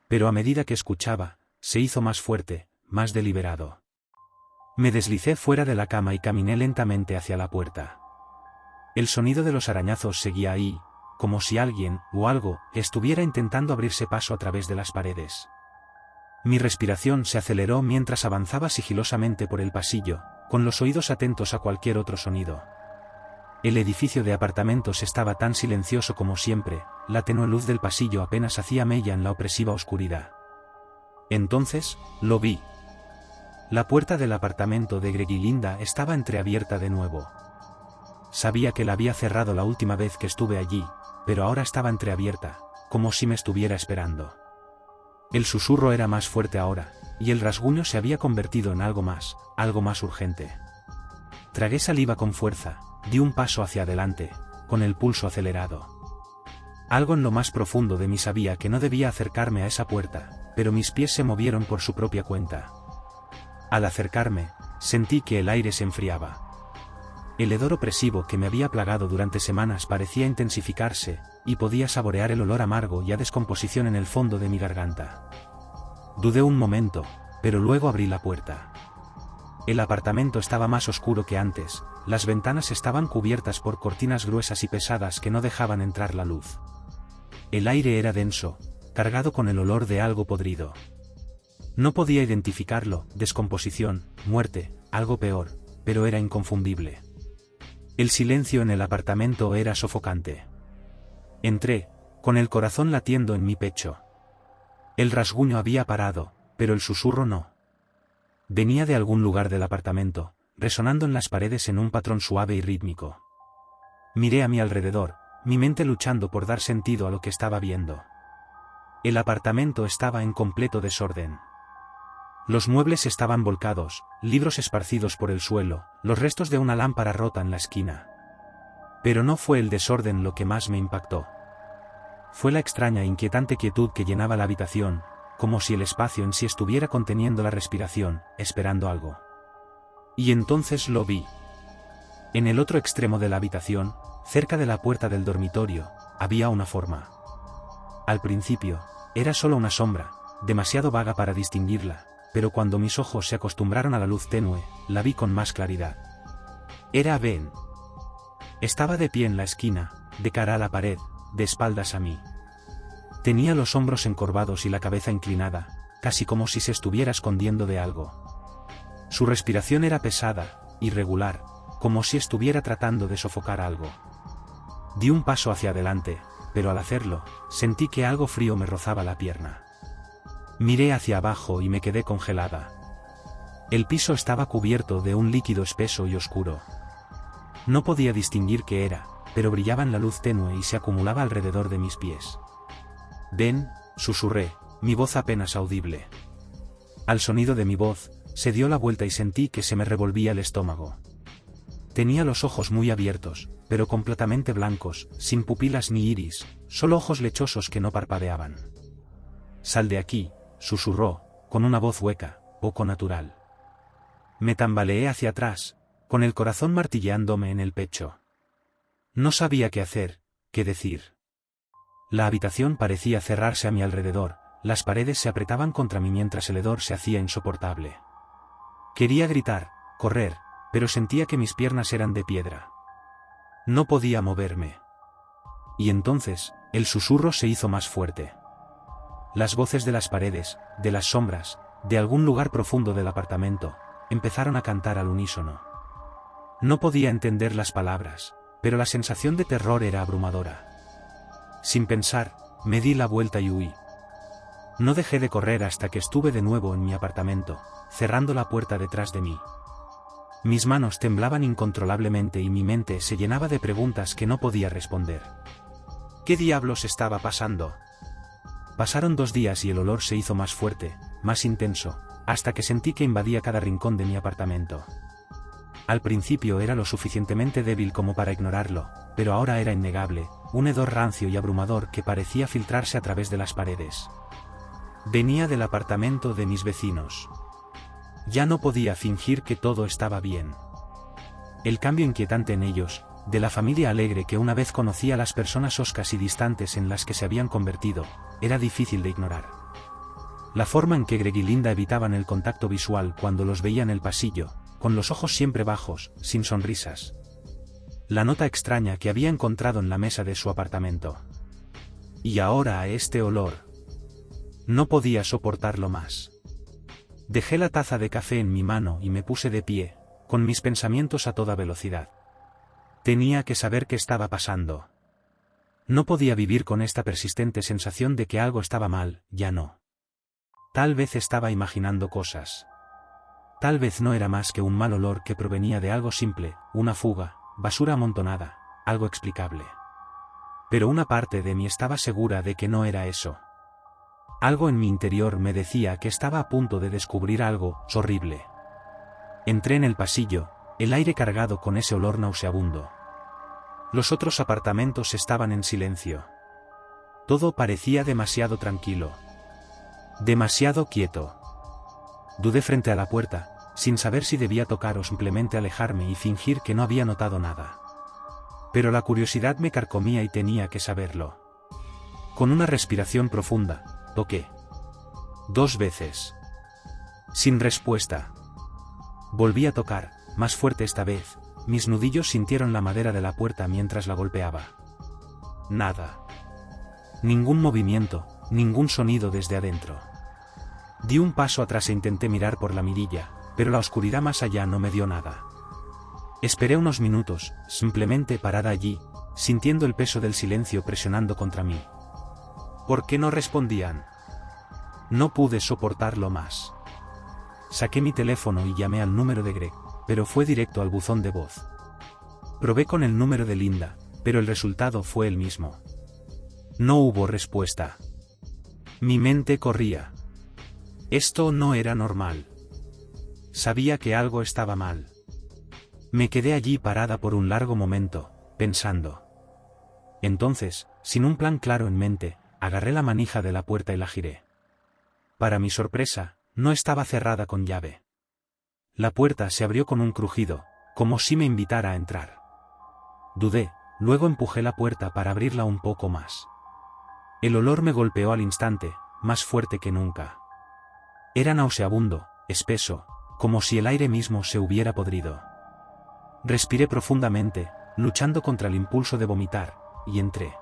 Pero a medida que escuchaba, se hizo más fuerte, más deliberado. Me deslicé fuera de la cama y caminé lentamente hacia la puerta. El sonido de los arañazos seguía ahí, como si alguien, o algo, estuviera intentando abrirse paso a través de las paredes. Mi respiración se aceleró mientras avanzaba sigilosamente por el pasillo, con los oídos atentos a cualquier otro sonido. El edificio de apartamentos estaba tan silencioso como siempre, la tenue luz del pasillo apenas hacía mella en la opresiva oscuridad. Entonces, lo vi. La puerta del apartamento de Greg y Linda estaba entreabierta de nuevo. Sabía que la había cerrado la última vez que estuve allí, pero ahora estaba entreabierta, como si me estuviera esperando. El susurro era más fuerte ahora, y el rasguño se había convertido en algo más urgente. Tragué saliva con fuerza, di un paso hacia adelante, con el pulso acelerado. Algo en lo más profundo de mí sabía que no debía acercarme a esa puerta, pero mis pies se movieron por su propia cuenta. Al acercarme, sentí que el aire se enfriaba. El hedor opresivo que me había plagado durante semanas parecía intensificarse, y podía saborear el olor amargo y a descomposición en el fondo de mi garganta. Dudé un momento, pero luego abrí la puerta. El apartamento estaba más oscuro que antes, las ventanas estaban cubiertas por cortinas gruesas y pesadas que no dejaban entrar la luz. El aire era denso, cargado con el olor de algo podrido. No podía identificarlo, descomposición, muerte, algo peor, pero era inconfundible. El silencio en el apartamento era sofocante. Entré, con el corazón latiendo en mi pecho. El rasguño había parado, pero el susurro no. Venía de algún lugar del apartamento, resonando en las paredes en un patrón suave y rítmico. Miré a mi alrededor, mi mente luchando por dar sentido a lo que estaba viendo. El apartamento estaba en completo desorden. Los muebles estaban volcados, libros esparcidos por el suelo, los restos de una lámpara rota en la esquina. Pero no fue el desorden lo que más me impactó. Fue la extraña e inquietante quietud que llenaba la habitación, como si el espacio en sí estuviera conteniendo la respiración, esperando algo. Y entonces lo vi. En el otro extremo de la habitación, cerca de la puerta del dormitorio, había una forma. Al principio, era solo una sombra, demasiado vaga para distinguirla, pero cuando mis ojos se acostumbraron a la luz tenue, la vi con más claridad. Era Ben. Estaba de pie en la esquina, de cara a la pared, de espaldas a mí. Tenía los hombros encorvados y la cabeza inclinada, casi como si se estuviera escondiendo de algo. Su respiración era pesada, irregular, como si estuviera tratando de sofocar algo. Di un paso hacia adelante, pero al hacerlo, sentí que algo frío me rozaba la pierna. Miré hacia abajo y me quedé congelada. El piso estaba cubierto de un líquido espeso y oscuro. No podía distinguir qué era, pero brillaba en la luz tenue y se acumulaba alrededor de mis pies. «Ven», susurré, mi voz apenas audible. Al sonido de mi voz, se dio la vuelta y sentí que se me revolvía el estómago. Tenía los ojos muy abiertos, pero completamente blancos, sin pupilas ni iris, solo ojos lechosos que no parpadeaban. «Sal de aquí», susurró, con una voz hueca, poco natural. Me tambaleé hacia atrás, con el corazón martilleándome en el pecho. No sabía qué hacer, qué decir. La habitación parecía cerrarse a mi alrededor, las paredes se apretaban contra mí mientras el hedor se hacía insoportable. Quería gritar, correr, pero sentía que mis piernas eran de piedra. No podía moverme. Y entonces, el susurro se hizo más fuerte. Las voces de las paredes, de las sombras, de algún lugar profundo del apartamento, empezaron a cantar al unísono. No podía entender las palabras, pero la sensación de terror era abrumadora. Sin pensar, me di la vuelta y huí. No dejé de correr hasta que estuve de nuevo en mi apartamento, cerrando la puerta detrás de mí. Mis manos temblaban incontrolablemente y mi mente se llenaba de preguntas que no podía responder. ¿Qué diablos estaba pasando? Pasaron 2 días y el olor se hizo más fuerte, más intenso, hasta que sentí que invadía cada rincón de mi apartamento. Al principio era lo suficientemente débil como para ignorarlo, pero ahora era innegable, un hedor rancio y abrumador que parecía filtrarse a través de las paredes. Venía del apartamento de mis vecinos. Ya no podía fingir que todo estaba bien. El cambio inquietante en ellos, de la familia alegre que una vez conocía a las personas hoscas y distantes en las que se habían convertido, era difícil de ignorar. La forma en que Greg y Linda evitaban el contacto visual cuando los veía en el pasillo, con los ojos siempre bajos, sin sonrisas. La nota extraña que había encontrado en la mesa de su apartamento. Y ahora este olor. No podía soportarlo más. Dejé la taza de café en mi mano y me puse de pie, con mis pensamientos a toda velocidad. Tenía que saber qué estaba pasando. No podía vivir con esta persistente sensación de que algo estaba mal, ya no. Tal vez estaba imaginando cosas. Tal vez no era más que un mal olor que provenía de algo simple, una fuga, basura amontonada, algo explicable. Pero una parte de mí estaba segura de que no era eso. Algo en mi interior me decía que estaba a punto de descubrir algo horrible. Entré en el pasillo, el aire cargado con ese olor nauseabundo. Los otros apartamentos estaban en silencio. Todo parecía demasiado tranquilo. Demasiado quieto. Dudé frente a la puerta, sin saber si debía tocar o simplemente alejarme y fingir que no había notado nada. Pero la curiosidad me carcomía y tenía que saberlo. Con una respiración profunda, toqué. 2 veces. Sin respuesta. Volví a tocar, más fuerte esta vez. Mis nudillos sintieron la madera de la puerta mientras la golpeaba. Nada. Ningún movimiento, ningún sonido desde adentro. Di un paso atrás e intenté mirar por la mirilla, pero la oscuridad más allá no me dio nada. Esperé unos minutos, simplemente parada allí, sintiendo el peso del silencio presionando contra mí. ¿Por qué no respondían? No pude soportarlo más. Saqué mi teléfono y llamé al número de Greg, pero fue directo al buzón de voz. Probé con el número de Linda, pero el resultado fue el mismo. No hubo respuesta. Mi mente corría. Esto no era normal. Sabía que algo estaba mal. Me quedé allí parada por un largo momento, pensando. Entonces, sin un plan claro en mente, agarré la manija de la puerta y la giré. Para mi sorpresa, no estaba cerrada con llave. La puerta se abrió con un crujido, como si me invitara a entrar. Dudé, luego empujé la puerta para abrirla un poco más. El olor me golpeó al instante, más fuerte que nunca. Era nauseabundo, espeso, como si el aire mismo se hubiera podrido. Respiré profundamente, luchando contra el impulso de vomitar, y entré.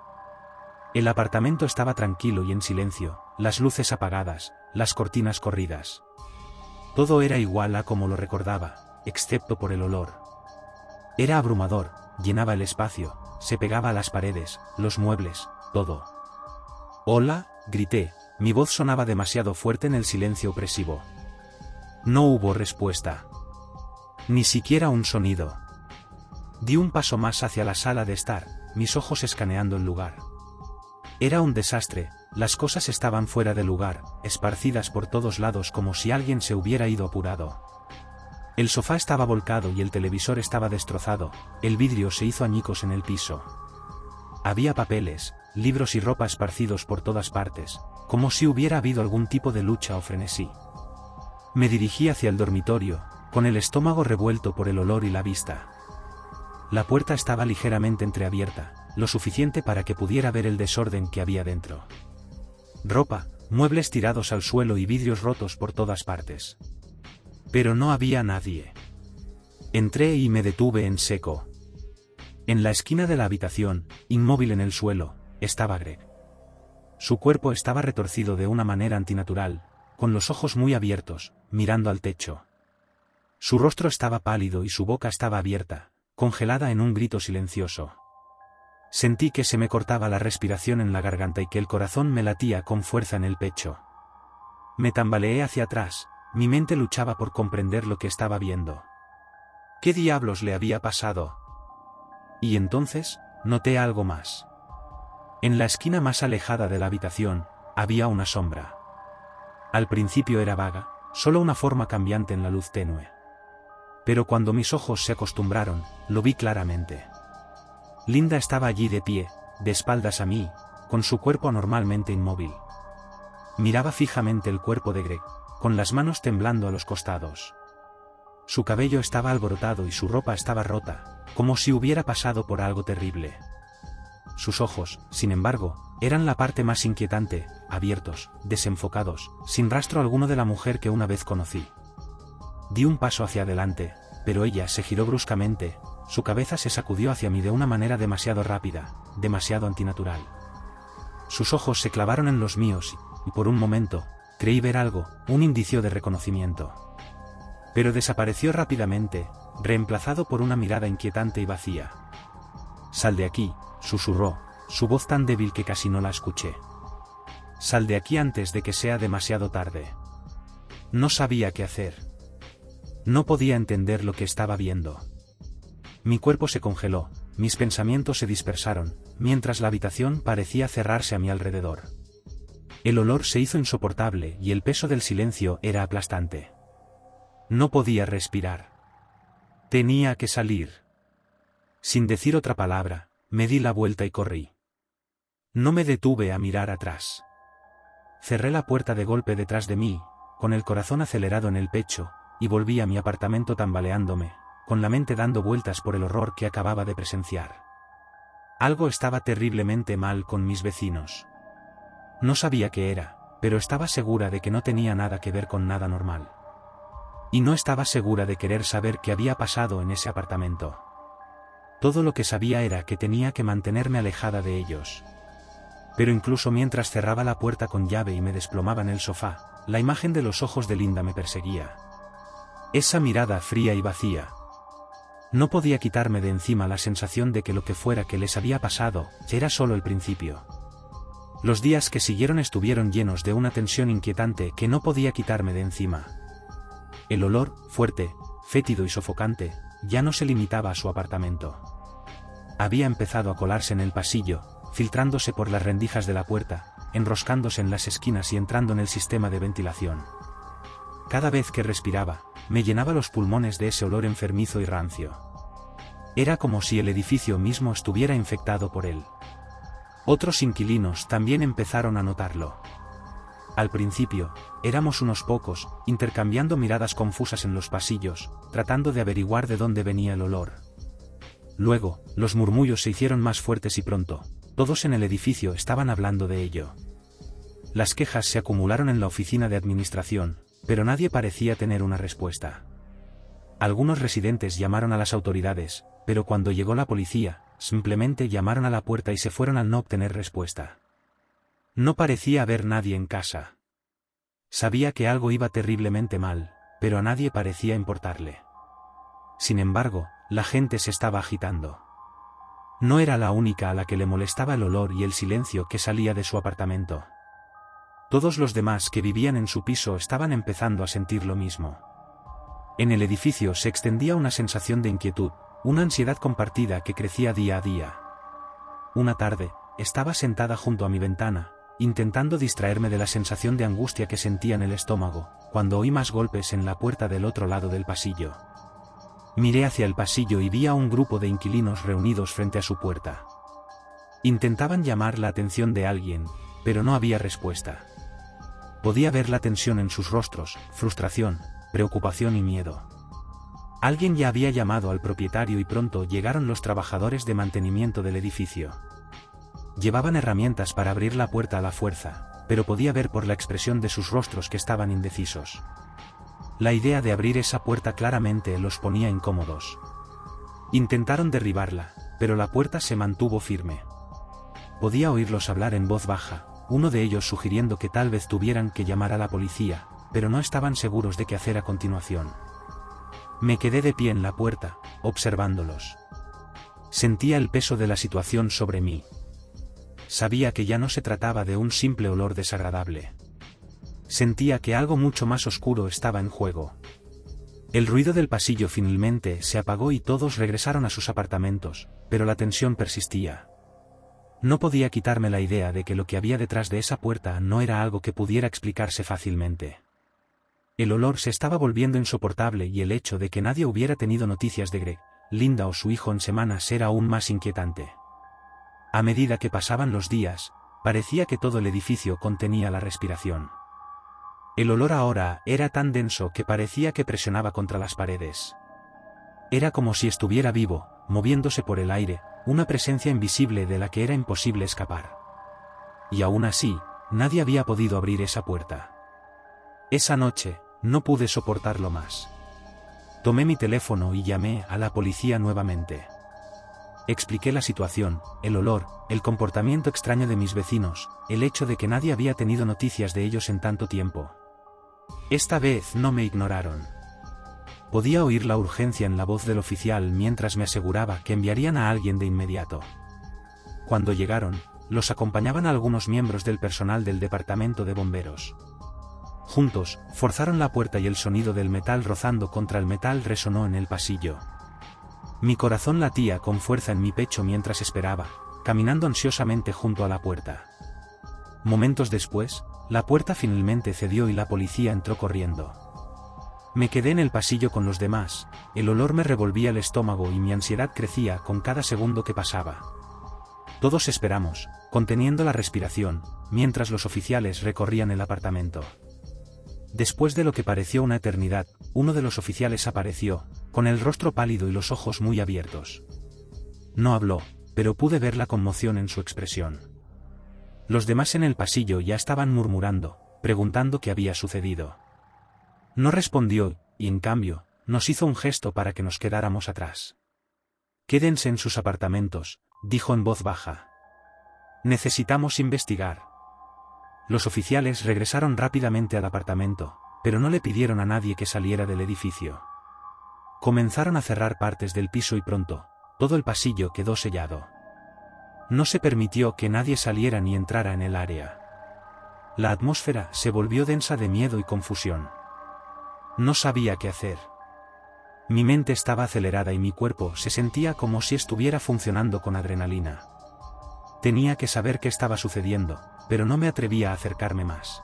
El apartamento estaba tranquilo y en silencio, las luces apagadas, las cortinas corridas. Todo era igual a como lo recordaba, excepto por el olor. Era abrumador, llenaba el espacio, se pegaba a las paredes, los muebles, todo. «Hola», grité, mi voz sonaba demasiado fuerte en el silencio opresivo. No hubo respuesta. Ni siquiera un sonido. Di un paso más hacia la sala de estar, mis ojos escaneando el lugar. Era un desastre, las cosas estaban fuera de lugar, esparcidas por todos lados como si alguien se hubiera ido apurado. El sofá estaba volcado y el televisor estaba destrozado, el vidrio se hizo añicos en el piso. Había papeles, libros y ropa esparcidos por todas partes, como si hubiera habido algún tipo de lucha o frenesí. Me dirigí hacia el dormitorio, con el estómago revuelto por el olor y la vista. La puerta estaba ligeramente entreabierta, lo suficiente para que pudiera ver el desorden que había dentro. Ropa, muebles tirados al suelo y vidrios rotos por todas partes. Pero no había nadie. Entré y me detuve en seco. En la esquina de la habitación, inmóvil en el suelo, estaba Greg. Su cuerpo estaba retorcido de una manera antinatural, con los ojos muy abiertos, mirando al techo. Su rostro estaba pálido y su boca estaba abierta, congelada en un grito silencioso. Sentí que se me cortaba la respiración en la garganta y que el corazón me latía con fuerza en el pecho. Me tambaleé hacia atrás, mi mente luchaba por comprender lo que estaba viendo. ¿Qué diablos le había pasado? Y entonces, noté algo más. En la esquina más alejada de la habitación, había una sombra. Al principio era vaga, solo una forma cambiante en la luz tenue. Pero cuando mis ojos se acostumbraron, lo vi claramente. Linda estaba allí de pie, de espaldas a mí, con su cuerpo anormalmente inmóvil. Miraba fijamente el cuerpo de Greg, con las manos temblando a los costados. Su cabello estaba alborotado y su ropa estaba rota, como si hubiera pasado por algo terrible. Sus ojos, sin embargo, eran la parte más inquietante, abiertos, desenfocados, sin rastro alguno de la mujer que una vez conocí. Di un paso hacia adelante, pero ella se giró bruscamente, su cabeza se sacudió hacia mí de una manera demasiado rápida, demasiado antinatural. Sus ojos se clavaron en los míos y por un momento, creí ver algo, un indicio de reconocimiento. Pero desapareció rápidamente, reemplazado por una mirada inquietante y vacía. «Sal de aquí», susurró, su voz tan débil que casi no la escuché. «Sal de aquí antes de que sea demasiado tarde». No sabía qué hacer. No podía entender lo que estaba viendo. Mi cuerpo se congeló, mis pensamientos se dispersaron, mientras la habitación parecía cerrarse a mi alrededor. El olor se hizo insoportable y el peso del silencio era aplastante. No podía respirar. Tenía que salir. Sin decir otra palabra, me di la vuelta y corrí. No me detuve a mirar atrás. Cerré la puerta de golpe detrás de mí, con el corazón acelerado en el pecho, y volví a mi apartamento tambaleándome, con la mente dando vueltas por el horror que acababa de presenciar. Algo estaba terriblemente mal con mis vecinos. No sabía qué era, pero estaba segura de que no tenía nada que ver con nada normal. Y no estaba segura de querer saber qué había pasado en ese apartamento. Todo lo que sabía era que tenía que mantenerme alejada de ellos. Pero incluso mientras cerraba la puerta con llave y me desplomaba en el sofá, la imagen de los ojos de Linda me perseguía. Esa mirada fría y vacía. No podía quitarme de encima la sensación de que lo que fuera que les había pasado, era solo el principio. Los días que siguieron estuvieron llenos de una tensión inquietante que no podía quitarme de encima. El olor, fuerte, fétido y sofocante, ya no se limitaba a su apartamento. Había empezado a colarse en el pasillo, filtrándose por las rendijas de la puerta, enroscándose en las esquinas y entrando en el sistema de ventilación. Cada vez que respiraba, me llenaba los pulmones de ese olor enfermizo y rancio. Era como si el edificio mismo estuviera infectado por él. Otros inquilinos también empezaron a notarlo. Al principio, éramos unos pocos, intercambiando miradas confusas en los pasillos, tratando de averiguar de dónde venía el olor. Luego, los murmullos se hicieron más fuertes y pronto, todos en el edificio estaban hablando de ello. Las quejas se acumularon en la oficina de administración, pero nadie parecía tener una respuesta. Algunos residentes llamaron a las autoridades, pero cuando llegó la policía, simplemente llamaron a la puerta y se fueron al no obtener respuesta. No parecía haber nadie en casa. Sabía que algo iba terriblemente mal, pero a nadie parecía importarle. Sin embargo, la gente se estaba agitando. No era la única a la que le molestaba el olor y el silencio que salía de su apartamento. Todos los demás que vivían en su piso estaban empezando a sentir lo mismo. En el edificio se extendía una sensación de inquietud, una ansiedad compartida que crecía día a día. Una tarde, estaba sentada junto a mi ventana, intentando distraerme de la sensación de angustia que sentía en el estómago, cuando oí más golpes en la puerta del otro lado del pasillo. Miré hacia el pasillo y vi a un grupo de inquilinos reunidos frente a su puerta. Intentaban llamar la atención de alguien, pero no había respuesta. Podía ver la tensión en sus rostros, frustración, preocupación y miedo. Alguien ya había llamado al propietario y pronto llegaron los trabajadores de mantenimiento del edificio. Llevaban herramientas para abrir la puerta a la fuerza, pero podía ver por la expresión de sus rostros que estaban indecisos. La idea de abrir esa puerta claramente los ponía incómodos. Intentaron derribarla, pero la puerta se mantuvo firme. Podía oírlos hablar en voz baja, uno de ellos sugiriendo que tal vez tuvieran que llamar a la policía, pero no estaban seguros de qué hacer a continuación. Me quedé de pie en la puerta, observándolos. Sentía el peso de la situación sobre mí. Sabía que ya no se trataba de un simple olor desagradable. Sentía que algo mucho más oscuro estaba en juego. El ruido del pasillo finalmente se apagó y todos regresaron a sus apartamentos, pero la tensión persistía. No podía quitarme la idea de que lo que había detrás de esa puerta no era algo que pudiera explicarse fácilmente. El olor se estaba volviendo insoportable y el hecho de que nadie hubiera tenido noticias de Greg, Linda o su hijo en semanas era aún más inquietante. A medida que pasaban los días, parecía que todo el edificio contenía la respiración. El olor ahora era tan denso que parecía que presionaba contra las paredes. Era como si estuviera vivo, moviéndose por el aire, una presencia invisible de la que era imposible escapar. Y aún así, nadie había podido abrir esa puerta. Esa noche, no pude soportarlo más. Tomé mi teléfono y llamé a la policía nuevamente. Expliqué la situación, el olor, el comportamiento extraño de mis vecinos, el hecho de que nadie había tenido noticias de ellos en tanto tiempo. Esta vez no me ignoraron. Podía oír la urgencia en la voz del oficial mientras me aseguraba que enviarían a alguien de inmediato. Cuando llegaron, los acompañaban algunos miembros del personal del departamento de bomberos. Juntos, forzaron la puerta y el sonido del metal rozando contra el metal resonó en el pasillo. Mi corazón latía con fuerza en mi pecho mientras esperaba, caminando ansiosamente junto a la puerta. Momentos después, la puerta finalmente cedió y la policía entró corriendo. Me quedé en el pasillo con los demás, el olor me revolvía el estómago y mi ansiedad crecía con cada segundo que pasaba. Todos esperamos, conteniendo la respiración, mientras los oficiales recorrían el apartamento. Después de lo que pareció una eternidad, uno de los oficiales apareció, con el rostro pálido y los ojos muy abiertos. No habló, pero pude ver la conmoción en su expresión. Los demás en el pasillo ya estaban murmurando, preguntando qué había sucedido. No respondió, y en cambio, nos hizo un gesto para que nos quedáramos atrás. «Quédense en sus apartamentos», dijo en voz baja. «Necesitamos investigar». Los oficiales regresaron rápidamente al apartamento, pero no le pidieron a nadie que saliera del edificio. Comenzaron a cerrar partes del piso y pronto, todo el pasillo quedó sellado. No se permitió que nadie saliera ni entrara en el área. La atmósfera se volvió densa de miedo y confusión. No sabía qué hacer. Mi mente estaba acelerada y mi cuerpo se sentía como si estuviera funcionando con adrenalina. Tenía que saber qué estaba sucediendo, pero no me atrevía a acercarme más.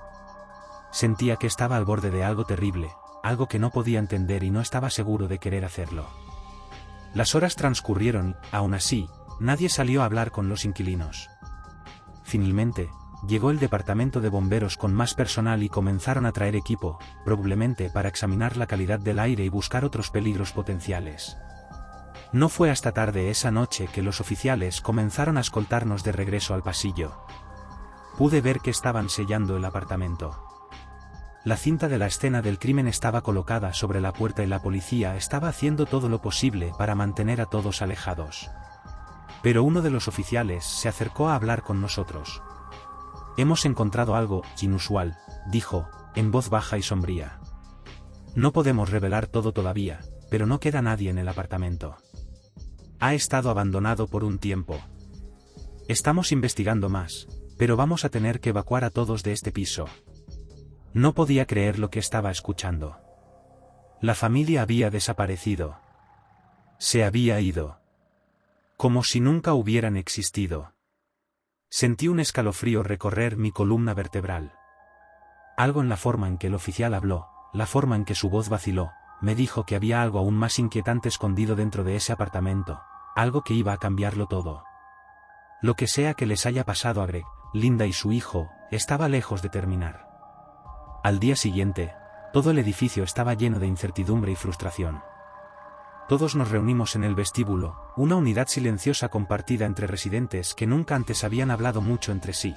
Sentía que estaba al borde de algo terrible, algo que no podía entender y no estaba seguro de querer hacerlo. Las horas transcurrieron y, aún así, nadie salió a hablar con los inquilinos. Finalmente, llegó el departamento de bomberos con más personal y comenzaron a traer equipo, probablemente para examinar la calidad del aire y buscar otros peligros potenciales. No fue hasta tarde esa noche que los oficiales comenzaron a escoltarnos de regreso al pasillo. Pude ver que estaban sellando el apartamento. La cinta de la escena del crimen estaba colocada sobre la puerta y la policía estaba haciendo todo lo posible para mantener a todos alejados. Pero uno de los oficiales se acercó a hablar con nosotros. «Hemos encontrado algo inusual», dijo, en voz baja y sombría. «No podemos revelar todo todavía, pero no queda nadie en el apartamento. Ha estado abandonado por un tiempo. Estamos investigando más, pero vamos a tener que evacuar a todos de este piso». No podía creer lo que estaba escuchando. La familia había desaparecido. Se había ido. Como si nunca hubieran existido. Sentí un escalofrío recorrer mi columna vertebral. Algo en la forma en que el oficial habló, la forma en que su voz vaciló, me dijo que había algo aún más inquietante escondido dentro de ese apartamento, algo que iba a cambiarlo todo. Lo que sea que les haya pasado a Greg, Linda y su hijo, estaba lejos de terminar. Al día siguiente, todo el edificio estaba lleno de incertidumbre y frustración. Todos nos reunimos en el vestíbulo, una unidad silenciosa compartida entre residentes que nunca antes habían hablado mucho entre sí.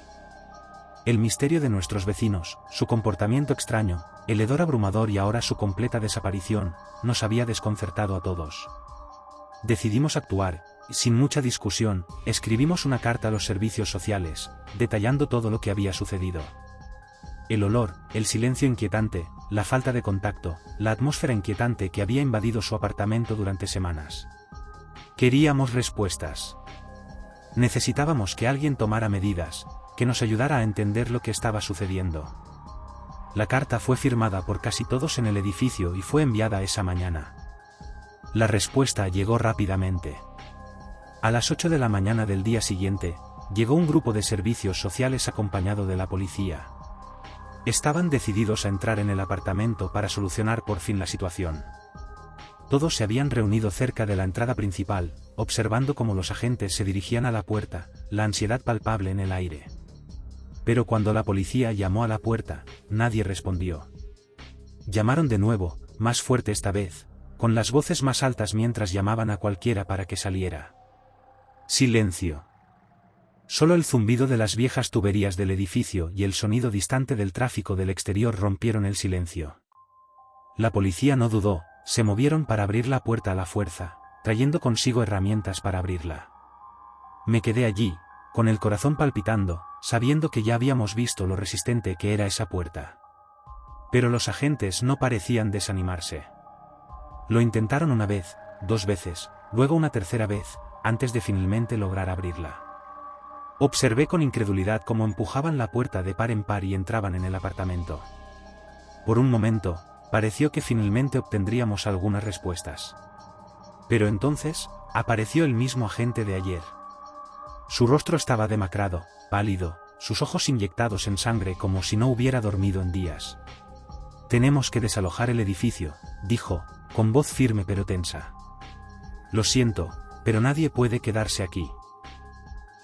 El misterio de nuestros vecinos, su comportamiento extraño, el hedor abrumador y ahora su completa desaparición, nos había desconcertado a todos. Decidimos actuar, y sin mucha discusión, escribimos una carta a los servicios sociales, detallando todo lo que había sucedido. El olor, el silencio inquietante, la falta de contacto, la atmósfera inquietante que había invadido su apartamento durante semanas. Queríamos respuestas. Necesitábamos que alguien tomara medidas, que nos ayudara a entender lo que estaba sucediendo. La carta fue firmada por casi todos en el edificio y fue enviada esa mañana. La respuesta llegó rápidamente. A las 8 de la mañana del día siguiente, llegó un grupo de servicios sociales acompañado de la policía. Estaban decididos a entrar en el apartamento para solucionar por fin la situación. Todos se habían reunido cerca de la entrada principal, observando cómo los agentes se dirigían a la puerta, la ansiedad palpable en el aire. Pero cuando la policía llamó a la puerta, nadie respondió. Llamaron de nuevo, más fuerte esta vez, con las voces más altas mientras llamaban a cualquiera para que saliera. Silencio. Solo el zumbido de las viejas tuberías del edificio y el sonido distante del tráfico del exterior rompieron el silencio. La policía no dudó, se movieron para abrir la puerta a la fuerza, trayendo consigo herramientas para abrirla. Me quedé allí, con el corazón palpitando, sabiendo que ya habíamos visto lo resistente que era esa puerta. Pero los agentes no parecían desanimarse. Lo intentaron una vez, 2 veces, luego una tercera vez, antes de finalmente lograr abrirla. Observé con incredulidad cómo empujaban la puerta de par en par y entraban en el apartamento. Por un momento, pareció que finalmente obtendríamos algunas respuestas. Pero entonces, apareció el mismo agente de ayer. Su rostro estaba demacrado, pálido, sus ojos inyectados en sangre como si no hubiera dormido en días. «Tenemos que desalojar el edificio», dijo, con voz firme pero tensa. «Lo siento, pero nadie puede quedarse aquí».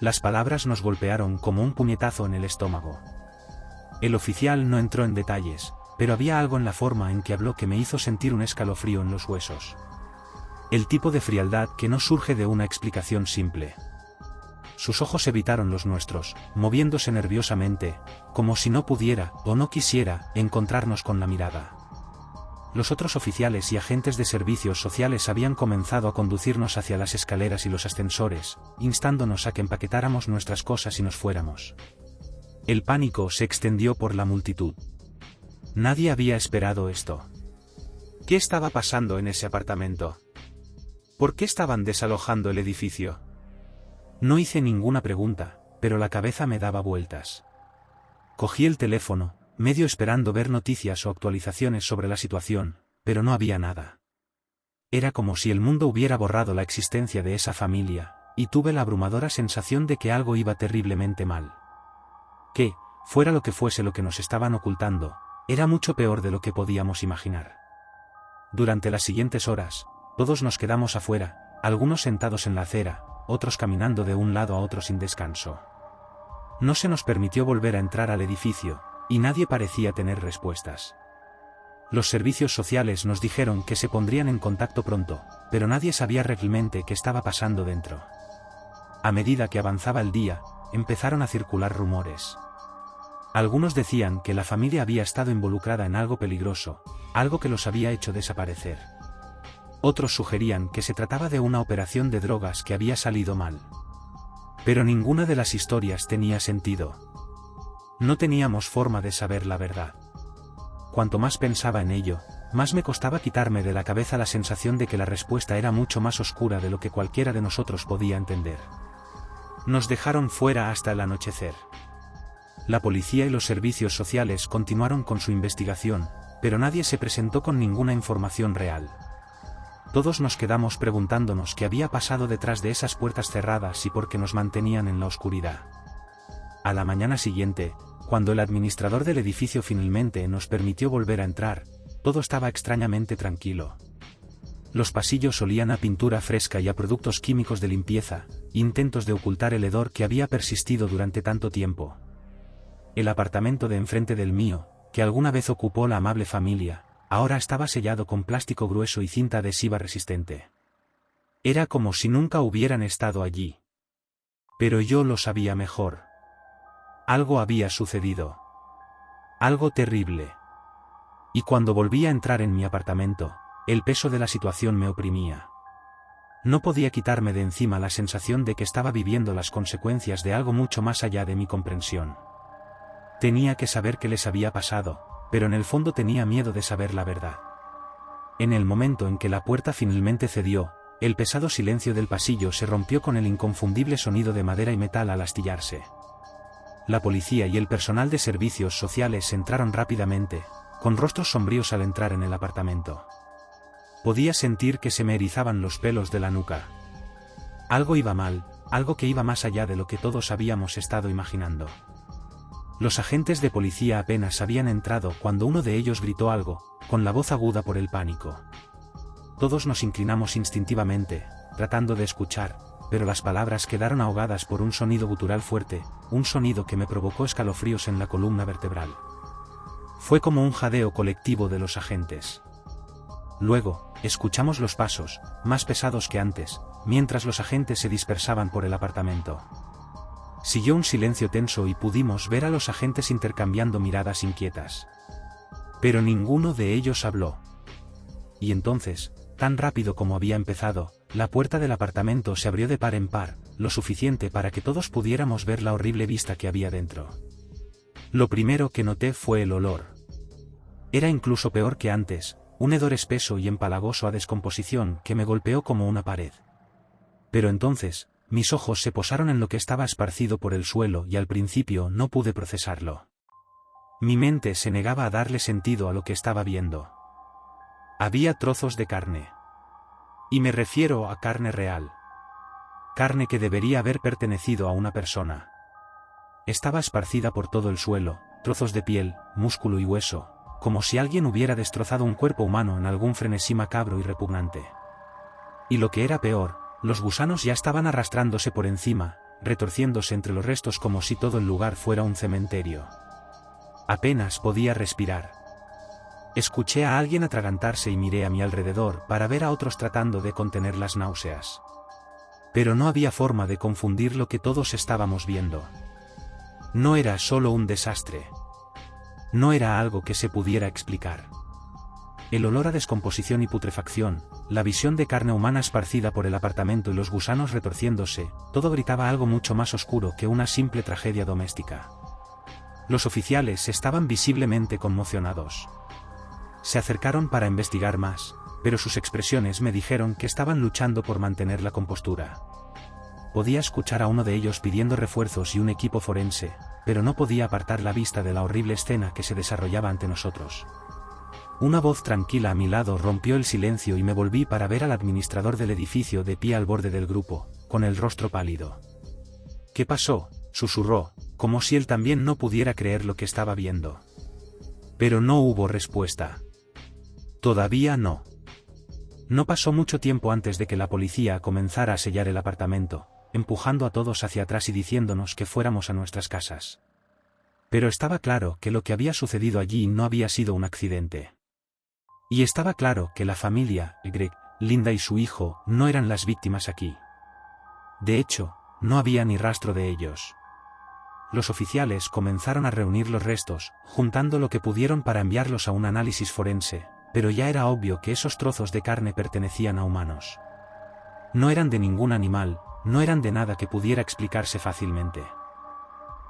Las palabras nos golpearon como un puñetazo en el estómago. El oficial no entró en detalles, pero había algo en la forma en que habló que me hizo sentir un escalofrío en los huesos. El tipo de frialdad que no surge de una explicación simple. Sus ojos evitaron los nuestros, moviéndose nerviosamente, como si no pudiera, o no quisiera, encontrarnos con la mirada. Los otros oficiales y agentes de servicios sociales habían comenzado a conducirnos hacia las escaleras y los ascensores, instándonos a que empaquetáramos nuestras cosas y nos fuéramos. El pánico se extendió por la multitud. Nadie había esperado esto. ¿Qué estaba pasando en ese apartamento? ¿Por qué estaban desalojando el edificio? No hice ninguna pregunta, pero la cabeza me daba vueltas. Cogí el teléfono, medio esperando ver noticias o actualizaciones sobre la situación, pero no había nada. Era como si el mundo hubiera borrado la existencia de esa familia, y tuve la abrumadora sensación de que algo iba terriblemente mal. Que, fuera lo que fuese lo que nos estaban ocultando, era mucho peor de lo que podíamos imaginar. Durante las siguientes horas, todos nos quedamos afuera, algunos sentados en la acera, otros caminando de un lado a otro sin descanso. No se nos permitió volver a entrar al edificio, y nadie parecía tener respuestas. Los servicios sociales nos dijeron que se pondrían en contacto pronto, pero nadie sabía realmente qué estaba pasando dentro. A medida que avanzaba el día, empezaron a circular rumores. Algunos decían que la familia había estado involucrada en algo peligroso, algo que los había hecho desaparecer. Otros sugerían que se trataba de una operación de drogas que había salido mal. Pero ninguna de las historias tenía sentido. No teníamos forma de saber la verdad. Cuanto más pensaba en ello, más me costaba quitarme de la cabeza la sensación de que la respuesta era mucho más oscura de lo que cualquiera de nosotros podía entender. Nos dejaron fuera hasta el anochecer. La policía y los servicios sociales continuaron con su investigación, pero nadie se presentó con ninguna información real. Todos nos quedamos preguntándonos qué había pasado detrás de esas puertas cerradas y por qué nos mantenían en la oscuridad. A la mañana siguiente, cuando el administrador del edificio finalmente nos permitió volver a entrar, todo estaba extrañamente tranquilo. Los pasillos olían a pintura fresca y a productos químicos de limpieza, intentos de ocultar el hedor que había persistido durante tanto tiempo. El apartamento de enfrente del mío, que alguna vez ocupó la amable familia, ahora estaba sellado con plástico grueso y cinta adhesiva resistente. Era como si nunca hubieran estado allí. Pero yo lo sabía mejor. Algo había sucedido. Algo terrible. Y cuando volví a entrar en mi apartamento, el peso de la situación me oprimía. No podía quitarme de encima la sensación de que estaba viviendo las consecuencias de algo mucho más allá de mi comprensión. Tenía que saber qué les había pasado, pero en el fondo tenía miedo de saber la verdad. En el momento en que la puerta finalmente cedió, el pesado silencio del pasillo se rompió con el inconfundible sonido de madera y metal al astillarse. La policía y el personal de servicios sociales entraron rápidamente, con rostros sombríos al entrar en el apartamento. Podía sentir que se me erizaban los pelos de la nuca. Algo iba mal, algo que iba más allá de lo que todos habíamos estado imaginando. Los agentes de policía apenas habían entrado cuando uno de ellos gritó algo, con la voz aguda por el pánico. Todos nos inclinamos instintivamente, tratando de escuchar, pero las palabras quedaron ahogadas por un sonido gutural fuerte, un sonido que me provocó escalofríos en la columna vertebral. Fue como un jadeo colectivo de los agentes. Luego, escuchamos los pasos, más pesados que antes, mientras los agentes se dispersaban por el apartamento. Siguió un silencio tenso y pudimos ver a los agentes intercambiando miradas inquietas. Pero ninguno de ellos habló. Y entonces, tan rápido como había empezado, la puerta del apartamento se abrió de par en par, lo suficiente para que todos pudiéramos ver la horrible vista que había dentro. Lo primero que noté fue el olor. Era incluso peor que antes, un hedor espeso y empalagoso a descomposición que me golpeó como una pared. Pero entonces, mis ojos se posaron en lo que estaba esparcido por el suelo y al principio no pude procesarlo. Mi mente se negaba a darle sentido a lo que estaba viendo. Había trozos de carne. Y me refiero a carne real. Carne que debería haber pertenecido a una persona. Estaba esparcida por todo el suelo, trozos de piel, músculo y hueso, como si alguien hubiera destrozado un cuerpo humano en algún frenesí macabro y repugnante. Y lo que era peor, los gusanos ya estaban arrastrándose por encima, retorciéndose entre los restos como si todo el lugar fuera un cementerio. Apenas podía respirar. Escuché a alguien atragantarse y miré a mi alrededor para ver a otros tratando de contener las náuseas. Pero no había forma de confundir lo que todos estábamos viendo. No era solo un desastre. No era algo que se pudiera explicar. El olor a descomposición y putrefacción, la visión de carne humana esparcida por el apartamento y los gusanos retorciéndose, todo gritaba algo mucho más oscuro que una simple tragedia doméstica. Los oficiales estaban visiblemente conmocionados. Se acercaron para investigar más, pero sus expresiones me dijeron que estaban luchando por mantener la compostura. Podía escuchar a uno de ellos pidiendo refuerzos y un equipo forense, pero no podía apartar la vista de la horrible escena que se desarrollaba ante nosotros. Una voz tranquila a mi lado rompió el silencio y me volví para ver al administrador del edificio de pie al borde del grupo, con el rostro pálido. ¿Qué pasó?, susurró, como si él también no pudiera creer lo que estaba viendo. Pero no hubo respuesta. Todavía no. No pasó mucho tiempo antes de que la policía comenzara a sellar el apartamento, empujando a todos hacia atrás y diciéndonos que fuéramos a nuestras casas. Pero estaba claro que lo que había sucedido allí no había sido un accidente. Y estaba claro que la familia, Greg, Linda y su hijo, no eran las víctimas aquí. De hecho, no había ni rastro de ellos. Los oficiales comenzaron a reunir los restos, juntando lo que pudieron para enviarlos a un análisis forense, pero ya era obvio que esos trozos de carne pertenecían a humanos. No eran de ningún animal, no eran de nada que pudiera explicarse fácilmente.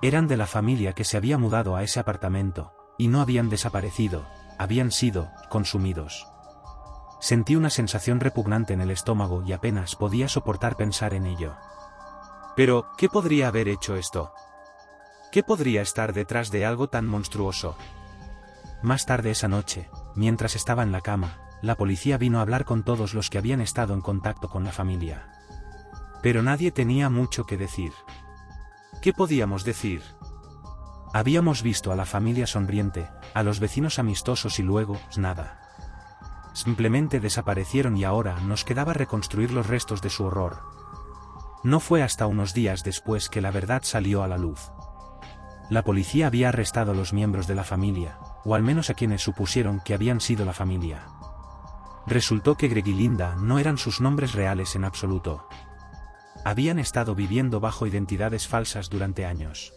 Eran de la familia que se había mudado a ese apartamento, y no habían desaparecido, habían sido consumidos. Sentí una sensación repugnante en el estómago y apenas podía soportar pensar en ello. Pero, ¿qué podría haber hecho esto? ¿Qué podría estar detrás de algo tan monstruoso? Más tarde esa noche, mientras estaba en la cama, la policía vino a hablar con todos los que habían estado en contacto con la familia. Pero nadie tenía mucho que decir. ¿Qué podíamos decir? Habíamos visto a la familia sonriente, a los vecinos amistosos y luego, nada. Simplemente desaparecieron y ahora nos quedaba reconstruir los restos de su horror. No fue hasta unos días después que la verdad salió a la luz. La policía había arrestado a los miembros de la familia, o al menos a quienes supusieron que habían sido la familia. Resultó que Greg y Linda no eran sus nombres reales en absoluto. Habían estado viviendo bajo identidades falsas durante años.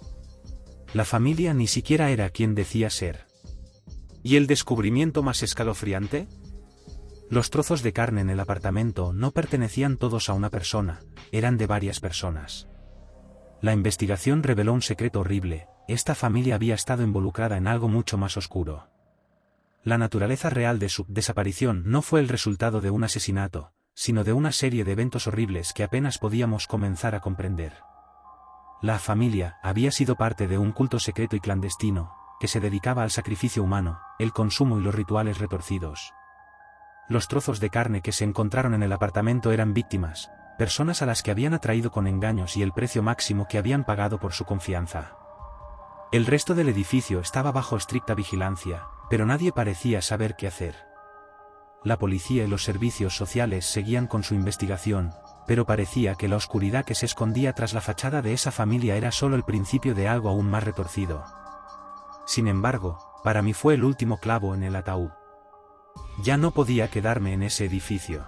La familia ni siquiera era quien decía ser. ¿Y el descubrimiento más escalofriante? Los trozos de carne en el apartamento no pertenecían todos a una persona, eran de varias personas. La investigación reveló un secreto horrible: esta familia había estado involucrada en algo mucho más oscuro. La naturaleza real de su desaparición no fue el resultado de un asesinato, sino de una serie de eventos horribles que apenas podíamos comenzar a comprender. La familia había sido parte de un culto secreto y clandestino, que se dedicaba al sacrificio humano, el consumo y los rituales retorcidos. Los trozos de carne que se encontraron en el apartamento eran víctimas, personas a las que habían atraído con engaños y el precio máximo que habían pagado por su confianza. El resto del edificio estaba bajo estricta vigilancia, pero nadie parecía saber qué hacer. La policía y los servicios sociales seguían con su investigación, pero parecía que la oscuridad que se escondía tras la fachada de esa familia era solo el principio de algo aún más retorcido. Sin embargo, para mí fue el último clavo en el ataúd. Ya no podía quedarme en ese edificio.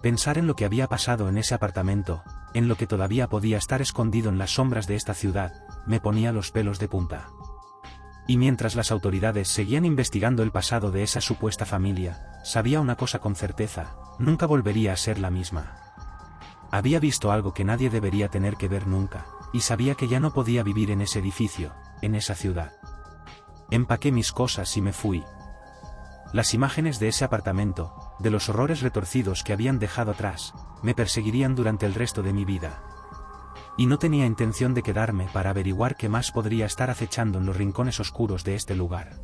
Pensar en lo que había pasado en ese apartamento, en lo que todavía podía estar escondido en las sombras de esta ciudad, me ponía los pelos de punta. Y mientras las autoridades seguían investigando el pasado de esa supuesta familia, sabía una cosa con certeza: nunca volvería a ser la misma. Había visto algo que nadie debería tener que ver nunca, y sabía que ya no podía vivir en ese edificio, en esa ciudad. Empaqué mis cosas y me fui. Las imágenes de ese apartamento, de los horrores retorcidos que habían dejado atrás, me perseguirían durante el resto de mi vida. Y no tenía intención de quedarme para averiguar qué más podría estar acechando en los rincones oscuros de este lugar.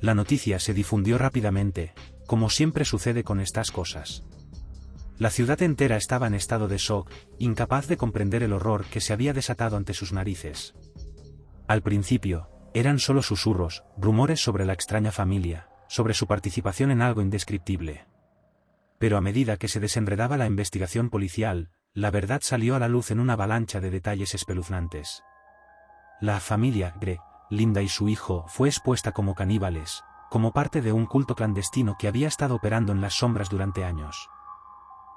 La noticia se difundió rápidamente, como siempre sucede con estas cosas. La ciudad entera estaba en estado de shock, incapaz de comprender el horror que se había desatado ante sus narices. Al principio, eran solo susurros, rumores sobre la extraña familia, sobre su participación en algo indescriptible. Pero a medida que se desenredaba la investigación policial, la verdad salió a la luz en una avalancha de detalles espeluznantes. La familia Greg, Linda y su hijo fue expuesta como caníbales, como parte de un culto clandestino que había estado operando en las sombras durante años.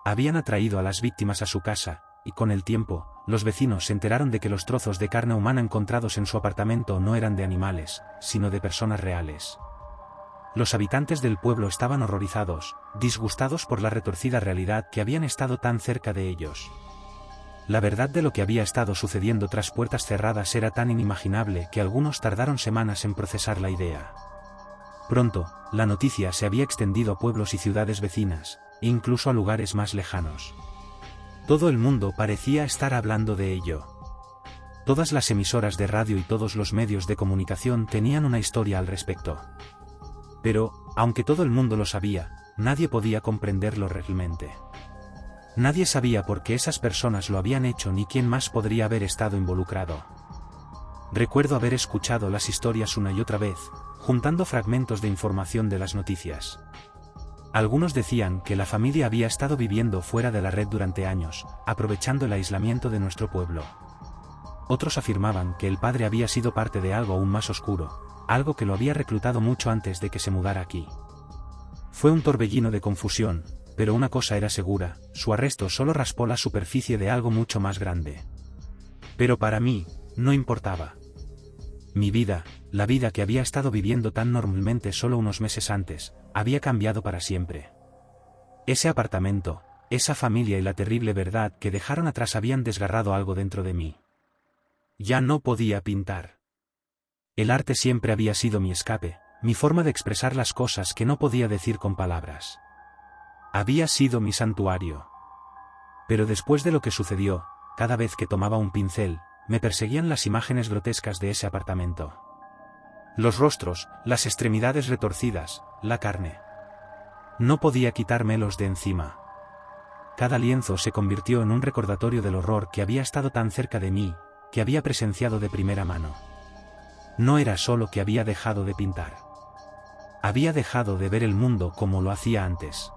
Habían atraído a las víctimas a su casa, y con el tiempo, los vecinos se enteraron de que los trozos de carne humana encontrados en su apartamento no eran de animales, sino de personas reales. Los habitantes del pueblo estaban horrorizados, disgustados por la retorcida realidad que habían estado tan cerca de ellos. La verdad de lo que había estado sucediendo tras puertas cerradas era tan inimaginable que algunos tardaron semanas en procesar la idea. Pronto, la noticia se había extendido a pueblos y ciudades vecinas, e incluso a lugares más lejanos. Todo el mundo parecía estar hablando de ello. Todas las emisoras de radio y todos los medios de comunicación tenían una historia al respecto. Pero, aunque todo el mundo lo sabía, nadie podía comprenderlo realmente. Nadie sabía por qué esas personas lo habían hecho ni quién más podría haber estado involucrado. Recuerdo haber escuchado las historias una y otra vez, juntando fragmentos de información de las noticias. Algunos decían que la familia había estado viviendo fuera de la red durante años, aprovechando el aislamiento de nuestro pueblo. Otros afirmaban que el padre había sido parte de algo aún más oscuro, algo que lo había reclutado mucho antes de que se mudara aquí. Fue un torbellino de confusión, pero una cosa era segura: su arresto solo raspó la superficie de algo mucho más grande. Pero para mí, no importaba. Mi vida, la vida que había estado viviendo tan normalmente solo unos meses antes, había cambiado para siempre. Ese apartamento, esa familia y la terrible verdad que dejaron atrás habían desgarrado algo dentro de mí. Ya no podía pintar. El arte siempre había sido mi escape, mi forma de expresar las cosas que no podía decir con palabras. Había sido mi santuario. Pero después de lo que sucedió, cada vez que tomaba un pincel, me perseguían las imágenes grotescas de ese apartamento. Los rostros, las extremidades retorcidas, la carne. No podía quitármelos de encima. Cada lienzo se convirtió en un recordatorio del horror que había estado tan cerca de mí, que había presenciado de primera mano. No era solo que había dejado de pintar. Había dejado de ver el mundo como lo hacía antes.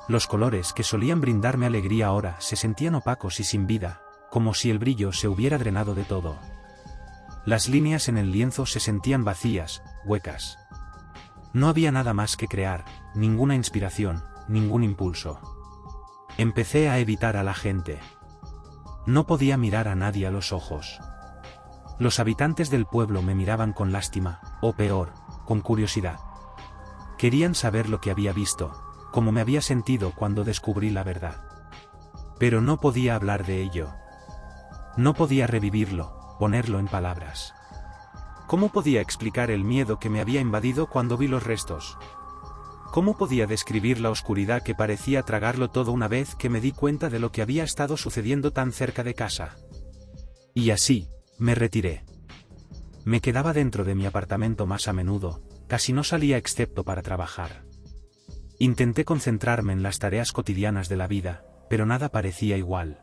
Los colores que solían brindarme alegría ahora se sentían opacos y sin vida, como si el brillo se hubiera drenado de todo. Las líneas en el lienzo se sentían vacías, huecas. No había nada más que crear, ninguna inspiración, ningún impulso. Empecé a evitar a la gente. No podía mirar a nadie a los ojos. Los habitantes del pueblo me miraban con lástima, o peor, con curiosidad. Querían saber lo que había visto, cómo me había sentido cuando descubrí la verdad. Pero no podía hablar de ello. No podía revivirlo, ponerlo en palabras. ¿Cómo podía explicar el miedo que me había invadido cuando vi los restos? ¿Cómo podía describir la oscuridad que parecía tragarlo todo una vez que me di cuenta de lo que había estado sucediendo tan cerca de casa? Y así, me retiré. Me quedaba dentro de mi apartamento más a menudo, casi no salía excepto para trabajar. Intenté concentrarme en las tareas cotidianas de la vida, pero nada parecía igual.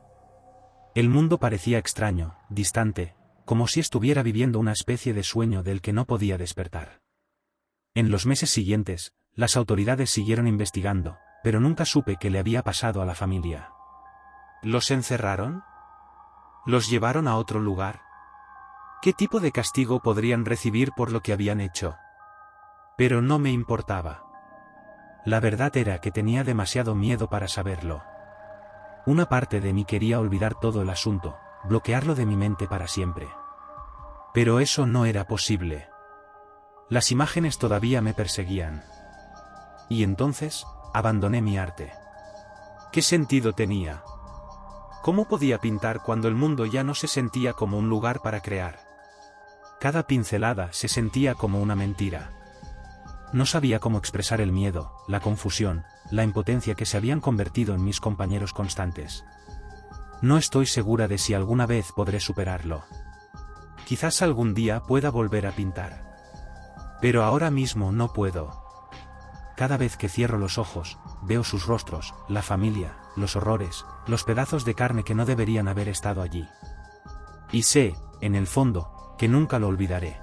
El mundo parecía extraño, distante, como si estuviera viviendo una especie de sueño del que no podía despertar. En los meses siguientes, las autoridades siguieron investigando, pero nunca supe qué le había pasado a la familia. ¿Los encerraron? ¿Los llevaron a otro lugar? ¿Qué tipo de castigo podrían recibir por lo que habían hecho? Pero no me importaba. La verdad era que tenía demasiado miedo para saberlo. Una parte de mí quería olvidar todo el asunto, bloquearlo de mi mente para siempre. Pero eso no era posible. Las imágenes todavía me perseguían. Y entonces, abandoné mi arte. ¿Qué sentido tenía? ¿Cómo podía pintar cuando el mundo ya no se sentía como un lugar para crear? Cada pincelada se sentía como una mentira. No sabía cómo expresar el miedo, la confusión, la impotencia que se habían convertido en mis compañeros constantes. No estoy segura de si alguna vez podré superarlo. Quizás algún día pueda volver a pintar. Pero ahora mismo no puedo. Cada vez que cierro los ojos, veo sus rostros, la familia, los horrores, los pedazos de carne que no deberían haber estado allí. Y sé, en el fondo, que nunca lo olvidaré.